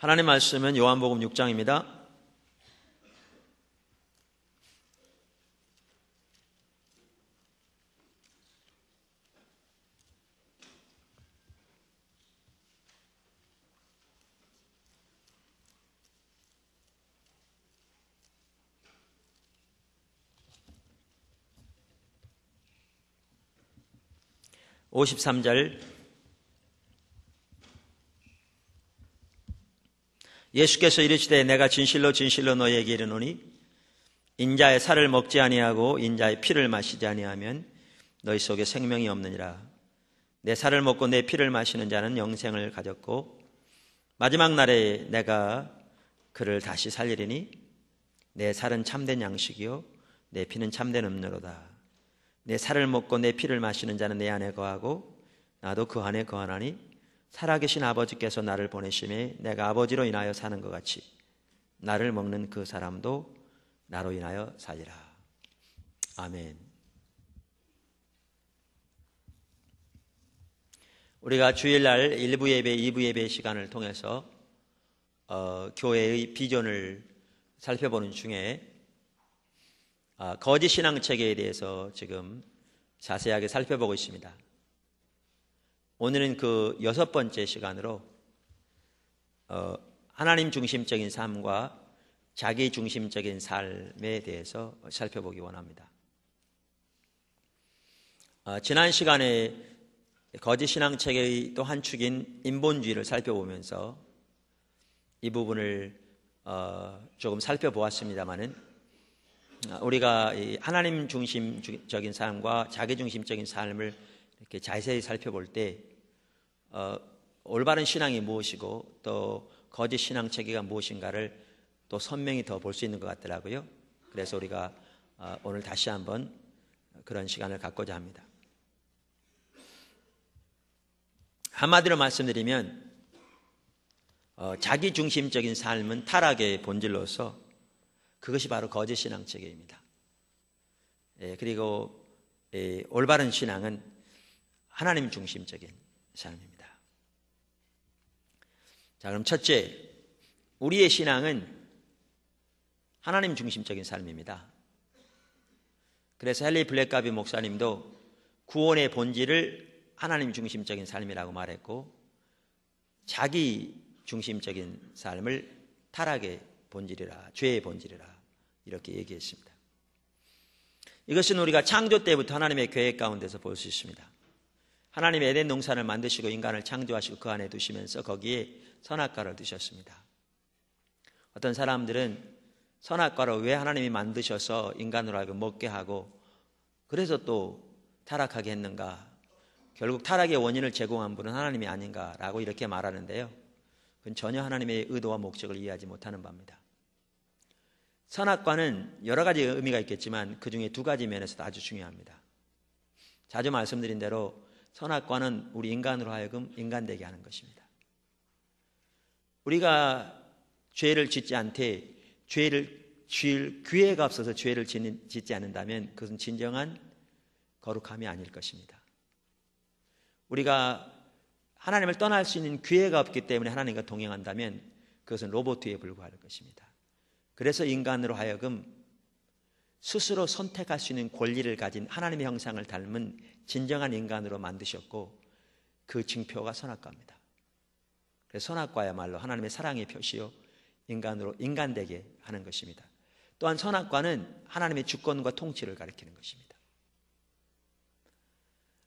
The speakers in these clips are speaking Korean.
하나님 말씀은 요한복음 6장입니다. (53절) 예수께서 이르시되 내가 진실로 진실로 너희에게 이르노니 인자의 살을 먹지 아니하고 인자의 피를 마시지 아니하면 너희 속에 생명이 없느니라. 내 살을 먹고 내 피를 마시는 자는 영생을 가졌고 마지막 날에 내가 그를 다시 살리리니 내 살은 참된 양식이요 내 피는 참된 음료로다. 내 살을 먹고 내 피를 마시는 자는 내 안에 거하고 나도 그 안에 거하나니 살아계신 아버지께서 나를 보내심에 내가 아버지로 인하여 사는 것 같이 나를 먹는 그 사람도 나로 인하여 살리라. 아멘. 우리가 주일날 1부 예배, 2부 예배 시간을 통해서 교회의 비전을 살펴보는 중에 거짓 신앙체계에 대해서 지금 자세하게 살펴보고 있습니다. 오늘은 그 6번째 시간으로 하나님 중심적인 삶과 자기 중심적인 삶에 대해서 살펴보기 원합니다. 지난 시간에 거짓 신앙체계의 또 한 축인 인본주의를 살펴보면서 이 부분을 조금 살펴보았습니다마는 우리가 이 하나님 중심적인 삶과 자기 중심적인 삶을 이렇게 자세히 살펴볼 때 올바른 신앙이 무엇이고 또 거짓 신앙 체계가 무엇인가를 또 선명히 더 볼 수 있는 것 같더라고요. 그래서 우리가 오늘 다시 한번 그런 시간을 갖고자 합니다. 한마디로 말씀드리면 자기 중심적인 삶은 타락의 본질로서 그것이 바로 거짓 신앙 체계입니다. 그리고 올바른 신앙은 하나님 중심적인 삶입니다. 자, 그럼 첫째, 우리의 신앙은 하나님 중심적인 삶입니다. 그래서 헨리 블랙가비 목사님도 구원의 본질을 하나님 중심적인 삶이라고 말했고 자기 중심적인 삶을 타락의 본질이라, 죄의 본질이라 이렇게 얘기했습니다. 이것은 우리가 창조 때부터 하나님의 계획 가운데서 볼 수 있습니다. 하나님이 에덴 동산을 만드시고 인간을 창조하시고 그 안에 두시면서 거기에 선악과를 두셨습니다. 어떤 사람들은 선악과를 왜 하나님이 만드셔서 인간으로 하여금 먹게 하고 그래서 또 타락하게 했는가, 결국 타락의 원인을 제공한 분은 하나님이 아닌가라고 이렇게 말하는데요, 그건 전혀 하나님의 의도와 목적을 이해하지 못하는 바입니다. 선악과는 여러 가지 의미가 있겠지만 그 중에 두 가지 면에서도 아주 중요합니다. 자주 말씀드린 대로 선악과는 우리 인간으로 하여금 인간되게 하는 것입니다. 우리가 죄를 짓지 않되 죄를 지을 기회가 없어서 죄를 짓지 않는다면 그것은 진정한 거룩함이 아닐 것입니다. 우리가 하나님을 떠날 수 있는 기회가 없기 때문에 하나님과 동행한다면 그것은 로봇에 불과할 것입니다. 그래서 인간으로 하여금 스스로 선택할 수 있는 권리를 가진 하나님의 형상을 닮은 진정한 인간으로 만드셨고 그 징표가 선악과입니다. 그래서 선악과야말로 하나님의 사랑의 표시요 인간으로 인간되게 하는 것입니다. 또한 선악과는 하나님의 주권과 통치를 가리키는 것입니다.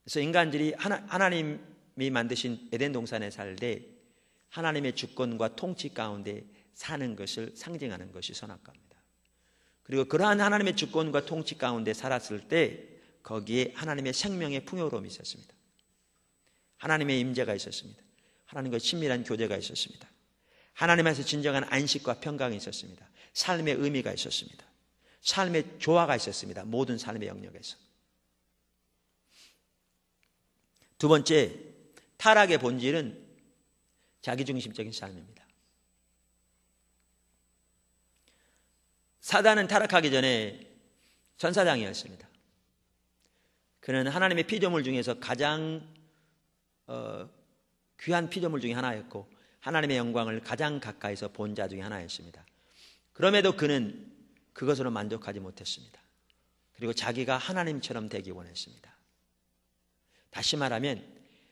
그래서 인간들이 하나님이 만드신 에덴 동산에 살 때 하나님의 주권과 통치 가운데 사는 것을 상징하는 것이 선악과입니다. 그리고 그러한 하나님의 주권과 통치 가운데 살았을 때 거기에 하나님의 생명의 풍요로움이 있었습니다. 하나님의 임재가 있었습니다. 하나님과 친밀한 교제가 있었습니다. 하나님에서 진정한 안식과 평강이 있었습니다. 삶의 의미가 있었습니다. 삶의 조화가 있었습니다. 모든 삶의 영역에서. 두 번째, 타락의 본질은 자기중심적인 삶입니다. 사단은 타락하기 전에 천사장이었습니다. 그는 하나님의 피조물 중에서 가장 귀한 피조물 중에 하나였고 하나님의 영광을 가장 가까이서 본 자 중에 하나였습니다. 그럼에도 그는 그것으로 만족하지 못했습니다. 그리고 자기가 하나님처럼 되기 원했습니다. 다시 말하면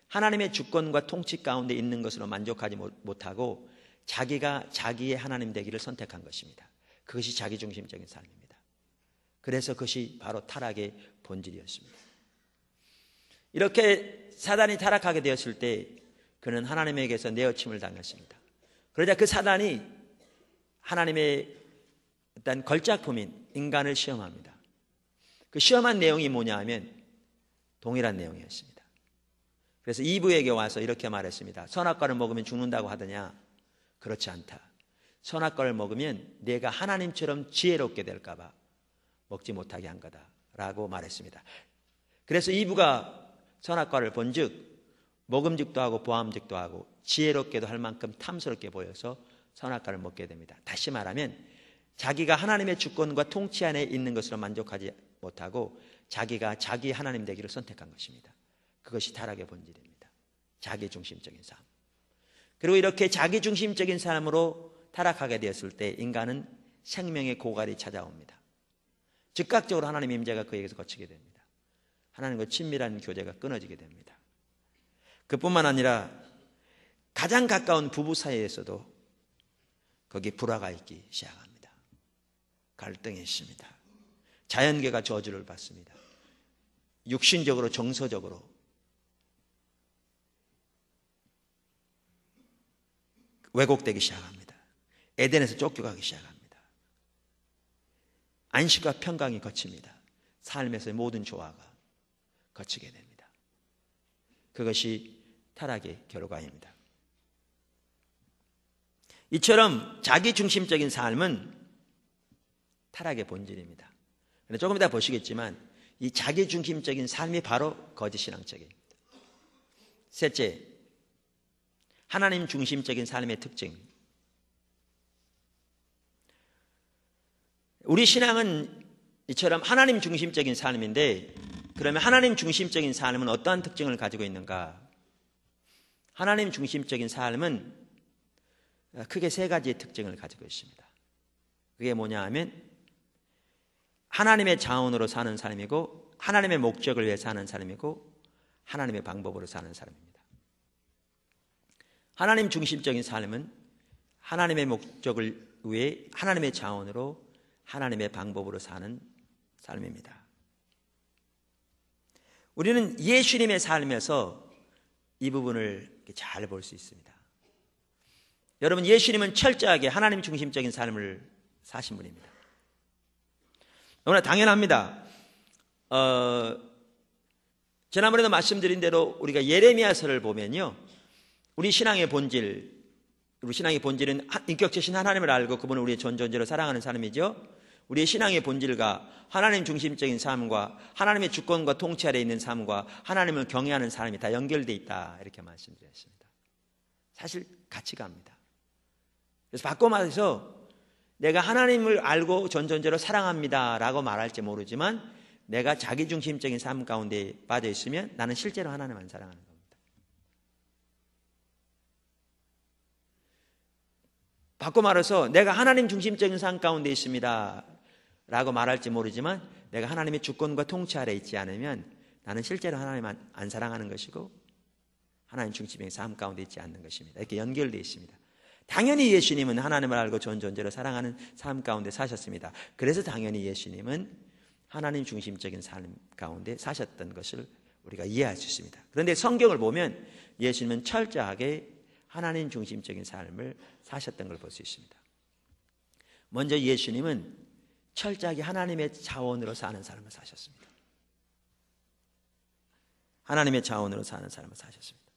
하나님의 주권과 통치 가운데 있는 것으로 만족하지 못하고 자기가 자기의 하나님 되기를 선택한 것입니다. 그것이 자기중심적인 삶입니다. 그래서 그것이 바로 타락의 본질이었습니다. 이렇게 사단이 타락하게 되었을 때 그는 하나님에게서 내어침을 당했습니다. 그러자 그 사단이 하나님의 일단 걸작품인 인간을 시험합니다. 그 시험한 내용이 뭐냐 하면 동일한 내용이었습니다. 그래서 이브에게 와서 이렇게 말했습니다. 선악과를 먹으면 죽는다고 하더냐? 그렇지 않다. 선악과를 먹으면 내가 하나님처럼 지혜롭게 될까 봐 먹지 못하게 한 거다 라고 말했습니다. 그래서 이브가 선악과를 본즉 먹음직도 하고 보암직도 하고 지혜롭게도 할 만큼 탐스럽게 보여서 선악과를 먹게 됩니다. 다시 말하면 자기가 하나님의 주권과 통치 안에 있는 것으로 만족하지 못하고 자기가 자기 하나님 되기를 선택한 것입니다. 그것이 타락의 본질입니다. 자기중심적인 삶. 그리고 이렇게 자기중심적인 삶으로 타락하게 되었을 때 인간은 생명의 고갈이 찾아옵니다. 즉각적으로 하나님의 임재가 그에게서 거치게 됩니다. 하나님과 친밀한 교제가 끊어지게 됩니다. 그뿐만 아니라 가장 가까운 부부 사이에서도 거기 불화가 있기 시작합니다. 갈등이 있습니다. 자연계가 저주를 받습니다. 육신적으로 정서적으로 왜곡되기 시작합니다. 에덴에서 쫓겨가기 시작합니다. 안식과 평강이 거칩니다. 삶에서의 모든 조화가 거치게 됩니다. 그것이 타락의 결과입니다. 이처럼 자기중심적인 삶은 타락의 본질입니다. 그런데 조금 이따 보시겠지만 이 자기중심적인 삶이 바로 거짓신앙적입니다. 셋째, 하나님 중심적인 삶의 특징. 우리 신앙은 이처럼 하나님 중심적인 삶인데 그러면 하나님 중심적인 삶은 어떠한 특징을 가지고 있는가? 하나님 중심적인 삶은 크게 세 가지의 특징을 가지고 있습니다. 그게 뭐냐 하면 하나님의 자원으로 사는 삶이고 하나님의 목적을 위해 사는 삶이고 하나님의 방법으로 사는 삶입니다. 하나님 중심적인 삶은 하나님의 목적을 위해 하나님의 자원으로 하나님의 방법으로 사는 삶입니다. 우리는 예수님의 삶에서 이 부분을 잘 볼 수 있습니다. 여러분, 예수님은 철저하게 하나님 중심적인 삶을 사신 분입니다. 너무나 당연합니다. 지난번에도 말씀드린 대로 우리가 예레미야서를 보면요, 우리 신앙의 본질은 인격체신 하나님을 알고 그분을 우리의 전존재로 사랑하는 사람이죠. 우리의 신앙의 본질과 하나님 중심적인 삶과 하나님의 주권과 통치 아래 있는 삶과 하나님을 경외하는 삶이 다 연결되어 있다, 이렇게 말씀드렸습니다. 사실 같이 갑니다. 그래서 바꿔 말해서 내가 하나님을 알고 전존재로 사랑합니다 라고 말할지 모르지만 내가 자기중심적인 삶 가운데 빠져 있으면 나는 실제로 하나님 안 사랑하는 겁니다. 바꿔 말해서 내가 하나님 중심적인 삶 가운데 있습니다 라고 말할지 모르지만 내가 하나님의 주권과 통치 아래 있지 않으면 나는 실제로 하나님 안 사랑하는 것이고 하나님 중심적인 삶 가운데 있지 않는 것입니다. 이렇게 연결되어 있습니다. 당연히 예수님은 하나님을 알고 전존재로 사랑하는 삶 가운데 사셨습니다. 그래서 당연히 예수님은 하나님 중심적인 삶 가운데 사셨던 것을 우리가 이해할 수 있습니다. 그런데 성경을 보면 예수님은 철저하게 하나님 중심적인 삶을 사셨던 걸 볼 수 있습니다. 먼저 예수님은 철저하게 하나님의 자원으로 사는 삶을 사셨습니다. 하나님의 자원으로 사는 삶을 사셨습니다.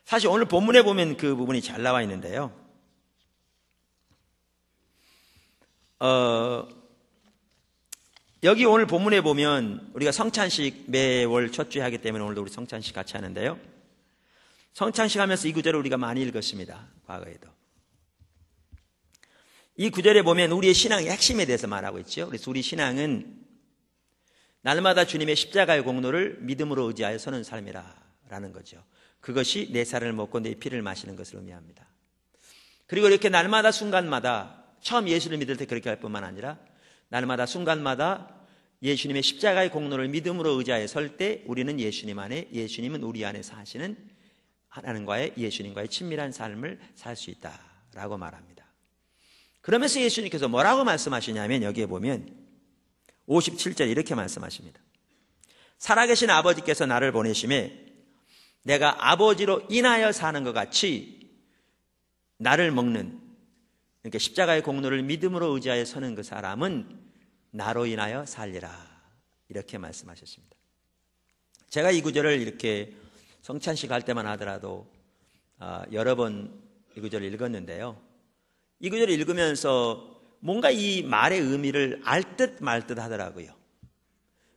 사실 오늘 본문에 보면 그 부분이 잘 나와 있는데요. 여기 오늘 본문에 보면 우리가 성찬식 매월 첫 주에 하기 때문에 오늘도 우리 성찬식 같이 하는데요. 성찬식 하면서 이 구절을 우리가 많이 읽었습니다. 과거에도. 이 구절에 보면 우리의 신앙의 핵심에 대해서 말하고 있죠. 그래서 우리 신앙은 날마다 주님의 십자가의 공로를 믿음으로 의지하여 서는 삶이라는 거죠. 그것이 내 살을 먹고 내 피를 마시는 것을 의미합니다. 그리고 이렇게 날마다 순간마다 처음 예수를 믿을 때 그렇게 할 뿐만 아니라 날마다 순간마다 예수님의 십자가의 공로를 믿음으로 의지하여 설 때 우리는 예수님 안에, 예수님은 우리 안에 사시는 하나님과의, 예수님과의 친밀한 삶을 살 수 있다라고 말합니다. 그러면서 예수님께서 뭐라고 말씀하시냐면 여기에 보면 57절 이렇게 말씀하십니다. 살아계신 아버지께서 나를 보내심에 내가 아버지로 인하여 사는 것 같이 나를 먹는, 그러니까 십자가의 공로를 믿음으로 의지하여 서는 그 사람은 나로 인하여 살리라, 이렇게 말씀하셨습니다. 제가 이 구절을 이렇게 성찬식 할 때만 하더라도 여러 번 이 구절을 읽었는데요, 이 구절을 읽으면서 뭔가 이 말의 의미를 알 듯 말 듯 하더라고요.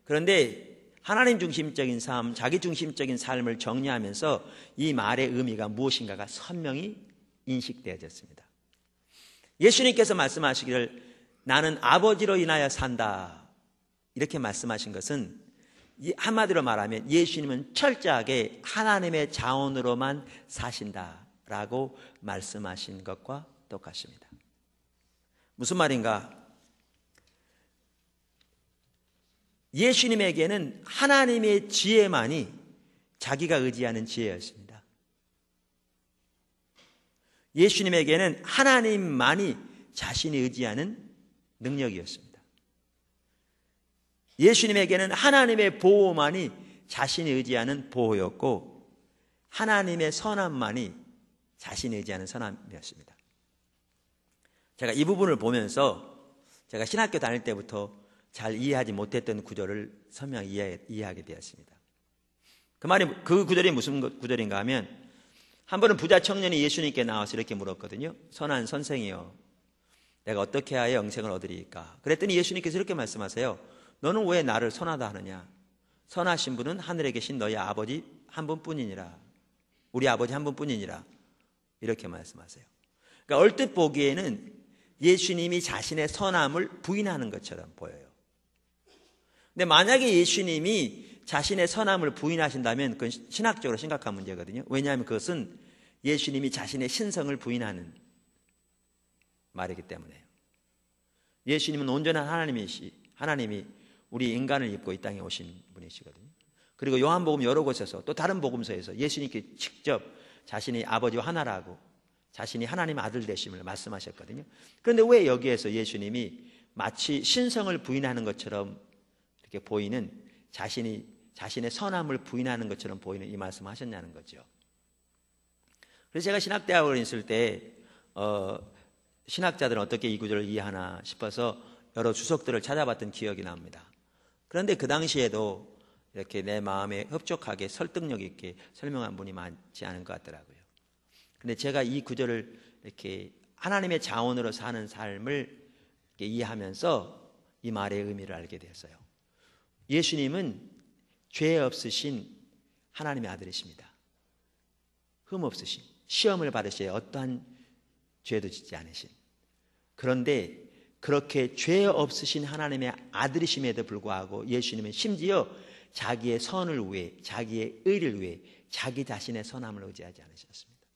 그런데 하나님 중심적인 삶, 자기 중심적인 삶을 정리하면서 이 말의 의미가 무엇인가가 선명히 인식되어졌습니다. 예수님께서 말씀하시기를 나는 아버지로 인하여 산다, 이렇게 말씀하신 것은 한마디로 말하면 예수님은 철저하게 하나님의 자원으로만 사신다라고 말씀하신 것과 똑같습니다. 무슨 말인가? 예수님에게는 하나님의 지혜만이 자기가 의지하는 지혜였습니다. 예수님에게는 하나님만이 자신이 의지하는 능력이었습니다. 예수님에게는 하나님의 보호만이 자신이 의지하는 보호였고 하나님의 선함만이 자신이 의지하는 선함이었습니다. 제가 이 부분을 보면서 제가 신학교 다닐 때부터 잘 이해하지 못했던 구절을 선명히 이해하게 되었습니다. 그 구절이 무슨 구절인가 하면 한 번은 부자 청년이 예수님께 나와서 이렇게 물었거든요. 선한 선생이여, 내가 어떻게 하여 영생을 얻으리까? 그랬더니 예수님께서 이렇게 말씀하세요. 너는 왜 나를 선하다 하느냐? 선하신 분은 하늘에 계신 너희 아버지 한 분뿐이니라. 우리 아버지 한 분뿐이니라. 이렇게 말씀하세요. 그러니까 얼뜻 보기에는 예수님이 자신의 선함을 부인하는 것처럼 보여요. 근데 만약에 예수님이 자신의 선함을 부인하신다면 그건 신학적으로 심각한 문제거든요. 왜냐하면 그것은 예수님이 자신의 신성을 부인하는 말이기 때문에요. 예수님은 온전한 하나님이 우리 인간을 입고 이 땅에 오신 분이시거든요. 그리고 요한복음 여러 곳에서 또 다른 복음서에서 예수님께 직접 자신이 아버지와 하나라고 자신이 하나님의 아들 되심을 말씀하셨거든요. 그런데 왜 여기에서 예수님이 마치 신성을 부인하는 것처럼 이렇게 보이는, 자신의 선함을 부인하는 것처럼 보이는 이 말씀을 하셨냐는 거죠. 그래서 제가 신학대학을 있을 때 신학자들은 어떻게 이 구절을 이해하나 싶어서 여러 주석들을 찾아봤던 기억이 납니다. 그런데 그 당시에도 이렇게 내 마음에 흡족하게 설득력 있게 설명한 분이 많지 않은 것 같더라고요. 근데 제가 이 구절을 이렇게 하나님의 자원으로 사는 삶을 이렇게 이해하면서 이 말의 의미를 알게 되었어요. 예수님은 죄 없으신 하나님의 아들이십니다. 흠 없으신, 시험을 받으셔야 어떠한 죄도 짓지 않으신, 그런데 그렇게 죄 없으신 하나님의 아들이심에도 불구하고 예수님은 심지어 자기의 선을 위해, 자기의 의를 위해 자기 자신의 선함을 의지하지 않으셨습니다.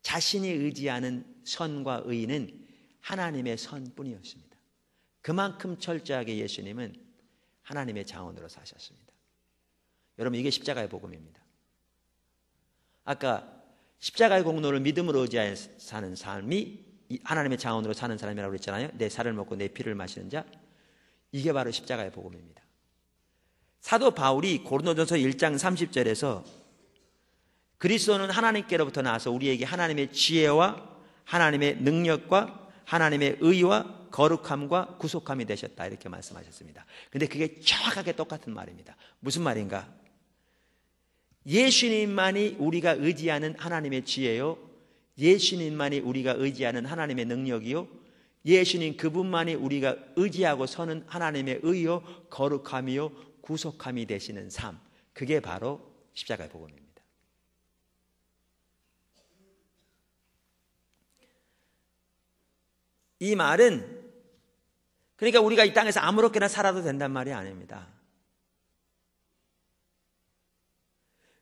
자신이 의지하는 선과 의는 하나님의 선뿐이었습니다. 그만큼 철저하게 예수님은 하나님의 자원으로 사셨습니다. 여러분, 이게 십자가의 복음입니다. 아까 십자가의 공로를 믿음으로 의지하여 사는 삶이 하나님의 자원으로 사는 사람이라고 그랬잖아요. 내 살을 먹고 내 피를 마시는 자, 이게 바로 십자가의 복음입니다. 사도 바울이 고린도전서 1장 30절에서 그리스도는 하나님께로부터 나와서 우리에게 하나님의 지혜와 하나님의 능력과 하나님의 의와 거룩함과 구속함이 되셨다, 이렇게 말씀하셨습니다. 그런데 그게 정확하게 똑같은 말입니다. 무슨 말인가? 예수님만이 우리가 의지하는 하나님의 지혜요, 예수님만이 우리가 의지하는 하나님의 능력이요, 예수님 그분만이 우리가 의지하고 서는 하나님의 의요, 거룩함이요, 구속함이 되시는 삶, 그게 바로 십자가의 복음입니다. 이 말은 그러니까 우리가 이 땅에서 아무렇게나 살아도 된단 말이 아닙니다.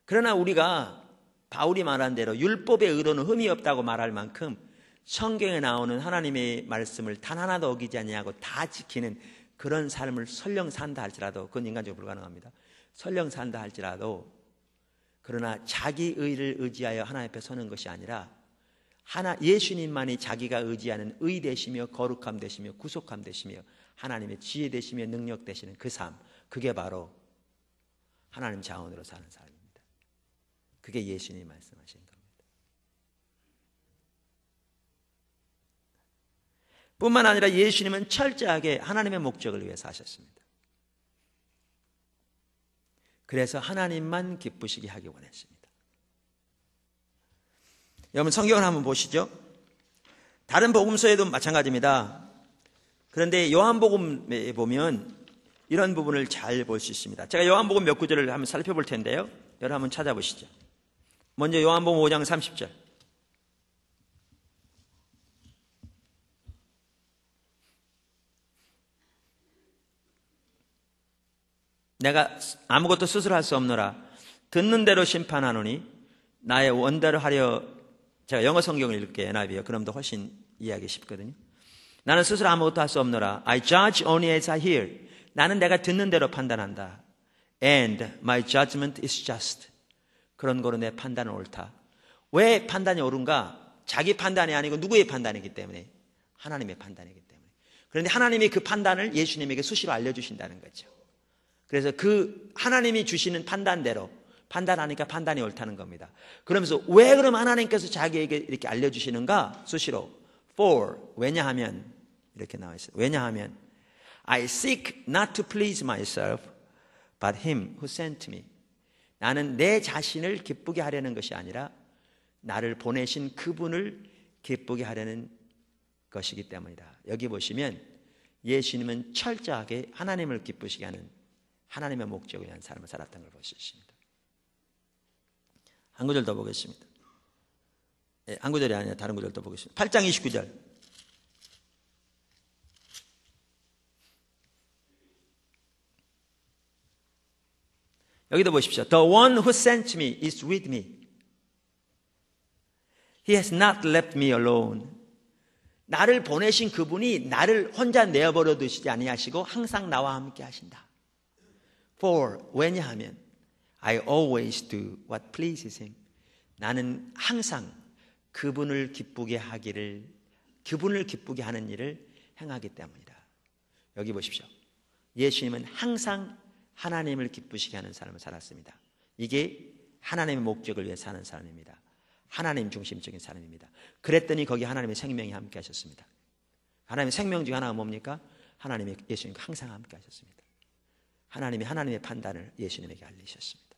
그러나 우리가 바울이 말한 대로 율법의 의로는 흠이 없다고 말할 만큼 성경에 나오는 하나님의 말씀을 단 하나도 어기지 아니하고 다 지키는 그런 삶을 설령 산다 할지라도, 그건 인간적으로 불가능합니다. 설령 산다 할지라도, 그러나 자기 의를 의지하여 하나님 앞에 서는 것이 아니라 예수님만이 자기가 의지하는 의 되시며 거룩함 되시며 구속함 되시며 하나님의 지혜 되시며 능력 되시는 그 삶, 그게 바로 하나님 자원으로 사는 삶입니다. 그게 예수님이 말씀하신 겁니다. 뿐만 아니라 예수님은 철저하게 하나님의 목적을 위해 사셨습니다. 그래서 하나님만 기쁘시게 하기 원했습니다. 여러분 성경을 한번 보시죠. 다른 복음서에도 마찬가지입니다. 그런데 요한복음에 보면 이런 부분을 잘 볼 수 있습니다. 제가 요한복음 몇 구절을 한번 살펴볼 텐데요. 여러분 한번 찾아보시죠. 먼저 요한복음 5장 30절. 내가 아무것도 스스로 할 수 없노라. 듣는 대로 심판하노니 나의 원대로 하려. 제가 영어 성경을 읽을게요. NIV요. 그럼 더 훨씬 이해하기 쉽거든요. 나는 스스로 아무것도 할 수 없노라. I judge only as I hear. 나는 내가 듣는 대로 판단한다. And my judgment is just. 그런 거로 내 판단은 옳다. 왜 판단이 옳은가? 자기 판단이 아니고 누구의 판단이기 때문에? 하나님의 판단이기 때문에. 그런데 하나님이 그 판단을 예수님에게 수시로 알려주신다는 거죠. 그래서 그 하나님이 주시는 판단대로 판단하니까 판단이 옳다는 겁니다. 그러면서 왜 그럼 하나님께서 자기에게 이렇게 알려주시는가? 수시로. For, 왜냐하면 이렇게 나와 있어요. 왜냐하면 I seek not to please myself but him who sent me. 나는 내 자신을 기쁘게 하려는 것이 아니라 나를 보내신 그분을 기쁘게 하려는 것이기 때문이다. 여기 보시면 예수님은 철저하게 하나님을 기쁘시게 하는 하나님의 목적을 위한 삶을 살았던 걸 볼 수 있습니다. 한 구절 더 보겠습니다. 한 구절이 아니라 다른 구절 더 보겠습니다. 8장 29절. 여기도 보십시오. The one who sent me is with me. He has not left me alone. 나를 보내신 그분이 나를 혼자 내어버려 두시지 아니하시고 항상 나와 함께 하신다. For, 왜냐하면 I always do what pleases him. 나는 항상 그분을 기쁘게 하기를, 그분을 기쁘게 하는 일을 행하기 때문이다. 여기 보십시오. 예수님은 항상 하나님을 기쁘시게 하는 삶을 살았습니다. 이게 하나님의 목적을 위해 사는 삶입니다. 하나님 중심적인 삶입니다. 그랬더니 거기 하나님의 생명이 함께 하셨습니다. 하나님의 생명 중 하나가 뭡니까? 하나님의 예수님과 항상 함께 하셨습니다. 하나님이 하나님의 판단을 예수님에게 알리셨습니다.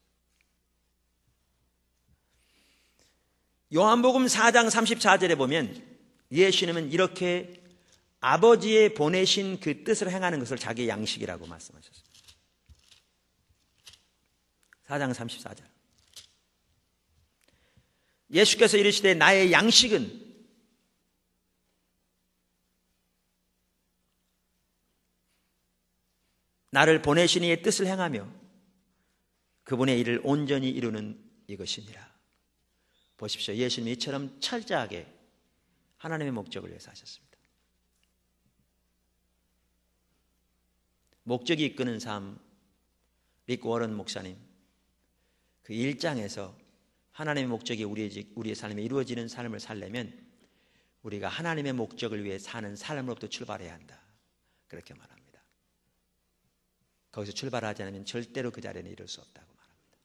요한복음 4장 34절에 보면 예수님은 이렇게 아버지의 보내신 그 뜻을 행하는 것을 자기의 양식이라고 말씀하셨습니다. 4장 34절. 예수께서 이르시되 나의 양식은 나를 보내신 이의 뜻을 행하며 그분의 일을 온전히 이루는 이것이니라. 보십시오. 예수님이 이처럼 철저하게 하나님의 목적을 위해서 하셨습니다. 목적이 이끄는 삶, 릭 워런 목사님 그 1장에서 하나님의 목적이 우리의 삶에 이루어지는 삶을 살려면 우리가 하나님의 목적을 위해 사는 삶으로부터 출발해야 한다. 그렇게 말합니다. 거기서 출발하지 않으면 절대로 그 자리에 이룰 수 없다고 말합니다.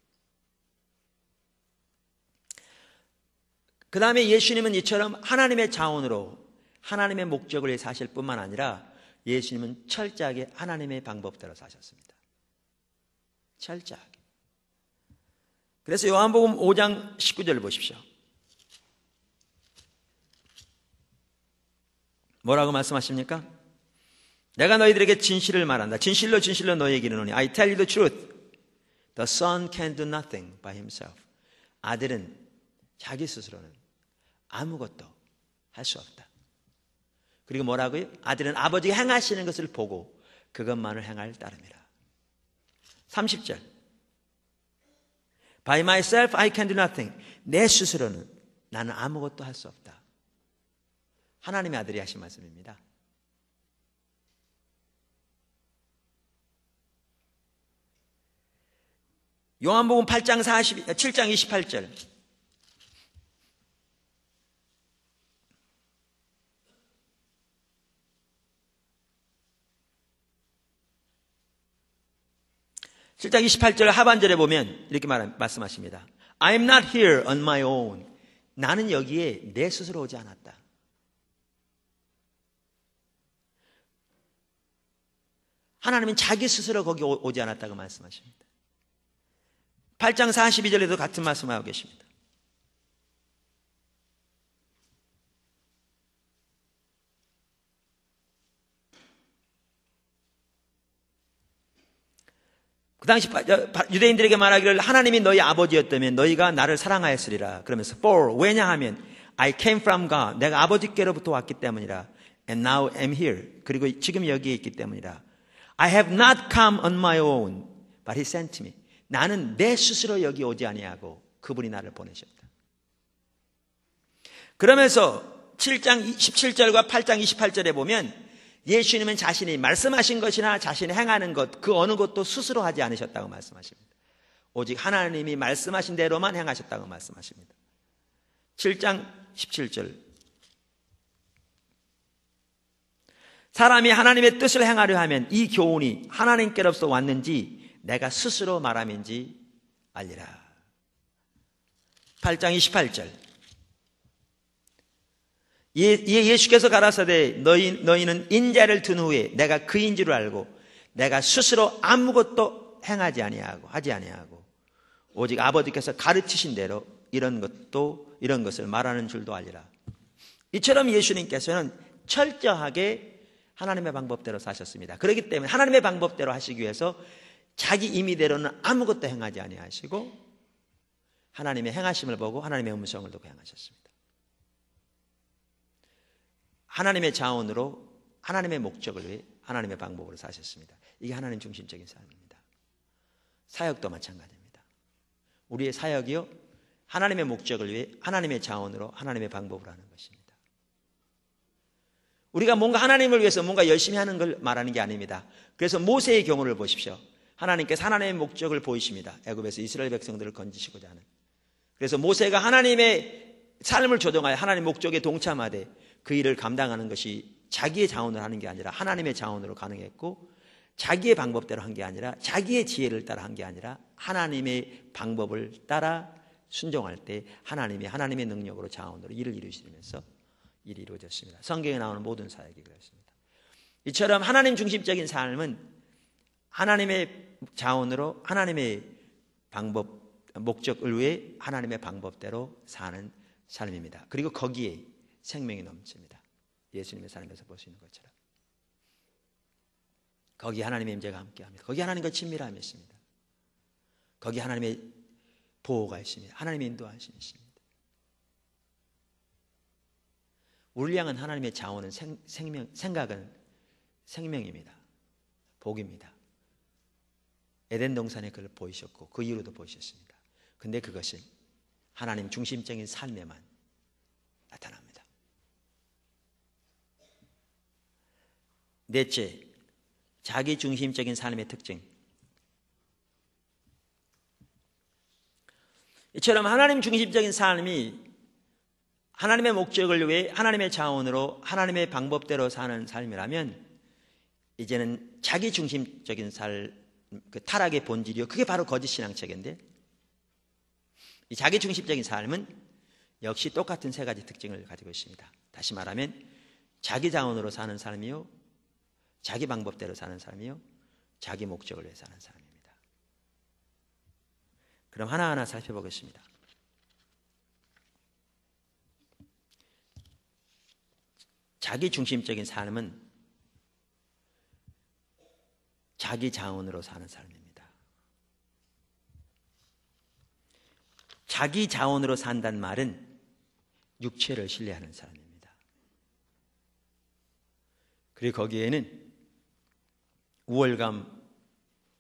그 다음에 예수님은 이처럼 하나님의 자원으로 하나님의 목적을 위해 사실 뿐만 아니라 예수님은 철저하게 하나님의 방법대로 사셨습니다. 철저하게. 그래서 요한복음 5장 19절을 보십시오. 뭐라고 말씀하십니까? 내가 너희들에게 진실을 말한다. 진실로 진실로 너희에게 이르노니 I tell you the truth. The son can do nothing by himself. 아들은 자기 스스로는 아무것도 할 수 없다. 그리고 뭐라고요? 아들은 아버지가 행하시는 것을 보고 그것만을 행할 따름이라. 30절. By myself I can do nothing. 내 스스로는 나는 아무것도 할 수 없다. 하나님의 아들이 하신 말씀입니다. 요한복음 7장 28절. (7장 28절) 하반절에 보면 이렇게 말씀하십니다. I'm not here on my own. 나는 여기에 내 스스로 오지 않았다. 하나님은 자기 스스로 거기 오지 않았다고 말씀하십니다. 8장 42절에도 같은 말씀을 하고 계십니다. 그 당시 유대인들에게 말하기를 하나님이 너희 아버지였다면 너희가 나를 사랑하였으리라. 그러면서 for 왜냐하면 I came from God. 내가 아버지께로부터 왔기 때문이라. And now I'm here. 그리고 지금 여기에 있기 때문이라. I have not come on my own, but He sent me. 나는 내 스스로 여기 오지 아니하고 그분이 나를 보내셨다. 그러면서 7장 17절과 8장 28절에 보면 예수님은 자신이 말씀하신 것이나 자신이 행하는 것, 그 어느 것도 스스로 하지 않으셨다고 말씀하십니다. 오직 하나님이 말씀하신 대로만 행하셨다고 말씀하십니다. 7장 17절. 사람이 하나님의 뜻을 행하려 하면 이 교훈이 하나님께로부터 왔는지 내가 스스로 말함인지 알리라. 8장 28절. 예수께서 가라사대 너희는 인자를 든 후에 내가 그인 줄 알고 내가 스스로 아무것도 하지 아니하고 오직 아버지께서 가르치신 대로 이런 것을 말하는 줄도 알리라. 이처럼 예수님께서는 철저하게 하나님의 방법대로 사셨습니다. 그렇기 때문에 하나님의 방법대로 하시기 위해서 자기 임의대로는 아무것도 행하지 아니하시고 하나님의 행하심을 보고 하나님의 음성을 듣고 행하셨습니다. 하나님의 자원으로 하나님의 목적을 위해 하나님의 방법으로 사셨습니다. 이게 하나님 중심적인 삶입니다. 사역도 마찬가지입니다. 우리의 사역이요 하나님의 목적을 위해 하나님의 자원으로 하나님의 방법으로 하는 것입니다. 우리가 뭔가 하나님을 위해서 뭔가 열심히 하는 걸 말하는 게 아닙니다. 그래서 모세의 경우를 보십시오. 하나님께서 하나님의 목적을 보이십니다. 애굽에서 이스라엘 백성들을 건지시고자 하는. 그래서 모세가 하나님의 삶을 조정하여 하나님의 목적에 동참하되 그 일을 감당하는 것이 자기의 자원으로 하는 게 아니라 하나님의 자원으로 가능했고 자기의 방법대로 한 게 아니라 자기의 지혜를 따라 한 게 아니라 하나님의 방법을 따라 순종할 때 하나님의 능력으로 자원으로 일을 이루시면서 일이 이루어졌습니다. 성경에 나오는 모든 사역이 그렇습니다. 이처럼 하나님 중심적인 삶은 하나님의 자원으로 하나님의 목적을 위해 하나님의 방법대로 사는 삶입니다. 그리고 거기에 생명이 넘칩니다. 예수님의 삶에서 볼 수 있는 것처럼. 거기 하나님의 임재가 함께합니다. 거기 하나님과 친밀함이 있습니다. 거기 하나님의 보호가 있습니다. 하나님의 인도하심이 있습니다. 우리를 향한 하나님의 자원은 생각은 생명입니다. 복입니다. 에덴 동산에 그걸 보이셨고 그 이후로도 보이셨습니다. 근데 그것은 하나님 중심적인 삶에만 나타납니다. 넷째, 자기 중심적인 삶의 특징. 이처럼 하나님 중심적인 삶이 하나님의 목적을 위해 하나님의 자원으로 하나님의 방법대로 사는 삶이라면 이제는 자기 중심적인 그 타락의 본질이요. 그게 바로 거짓 신앙체계인데 이 자기 중심적인 삶은 역시 똑같은 세 가지 특징을 가지고 있습니다. 다시 말하면 자기 자원으로 사는 삶이요. 자기 방법대로 사는 삶이요. 자기 목적을 위해 사는 삶입니다. 그럼 하나하나 살펴보겠습니다. 자기 중심적인 삶은 자기 자원으로 사는 삶입니다. 자기 자원으로 산다는 말은 육체를 신뢰하는 사람입니다. 그리고 거기에는 우월감,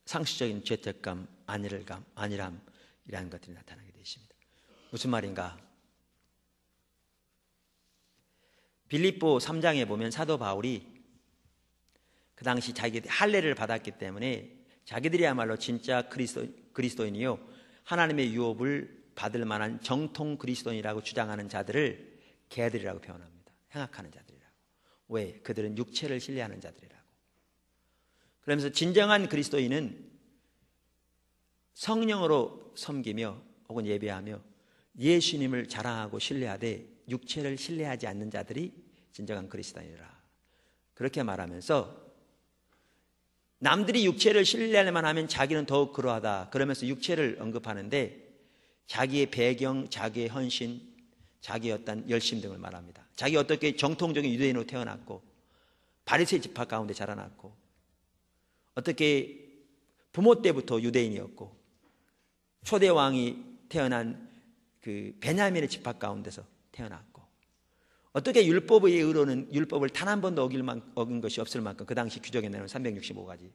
상시적인 죄책감, 안일함 이러한 것들이 나타나게 되십니다. 무슨 말인가? 빌립보 3장에 보면 사도 바울이 그 당시 자기 할례를 받았기 때문에 자기들이야말로 진짜 그리스도인이요 하나님의 유업을 받을 만한 정통 그리스도인이라고 주장하는 자들을 개들이라고 표현합니다. 행악하는 자들이라고. 왜? 그들은 육체를 신뢰하는 자들이라고. 그러면서 진정한 그리스도인은 성령으로 섬기며 혹은 예배하며 예수님을 자랑하고 신뢰하되 육체를 신뢰하지 않는 자들이 진정한 그리스도인이라. 그렇게 말하면서 남들이 육체를 신뢰할만 하면 자기는 더욱 그러하다 그러면서 육체를 언급하는데 자기의 배경, 자기의 헌신, 자기의 어떤 열심 등을 말합니다. 자기 어떻게 정통적인 유대인으로 태어났고 바리새인 집합 가운데 자라났고 어떻게 부모 때부터 유대인이었고 초대 왕이 태어난 그 베냐민의 집합 가운데서 태어났고 어떻게 율법의 의로는 율법을 단 한 번도 어긴 것이 없을 만큼 그 당시 규정에 내는 365가지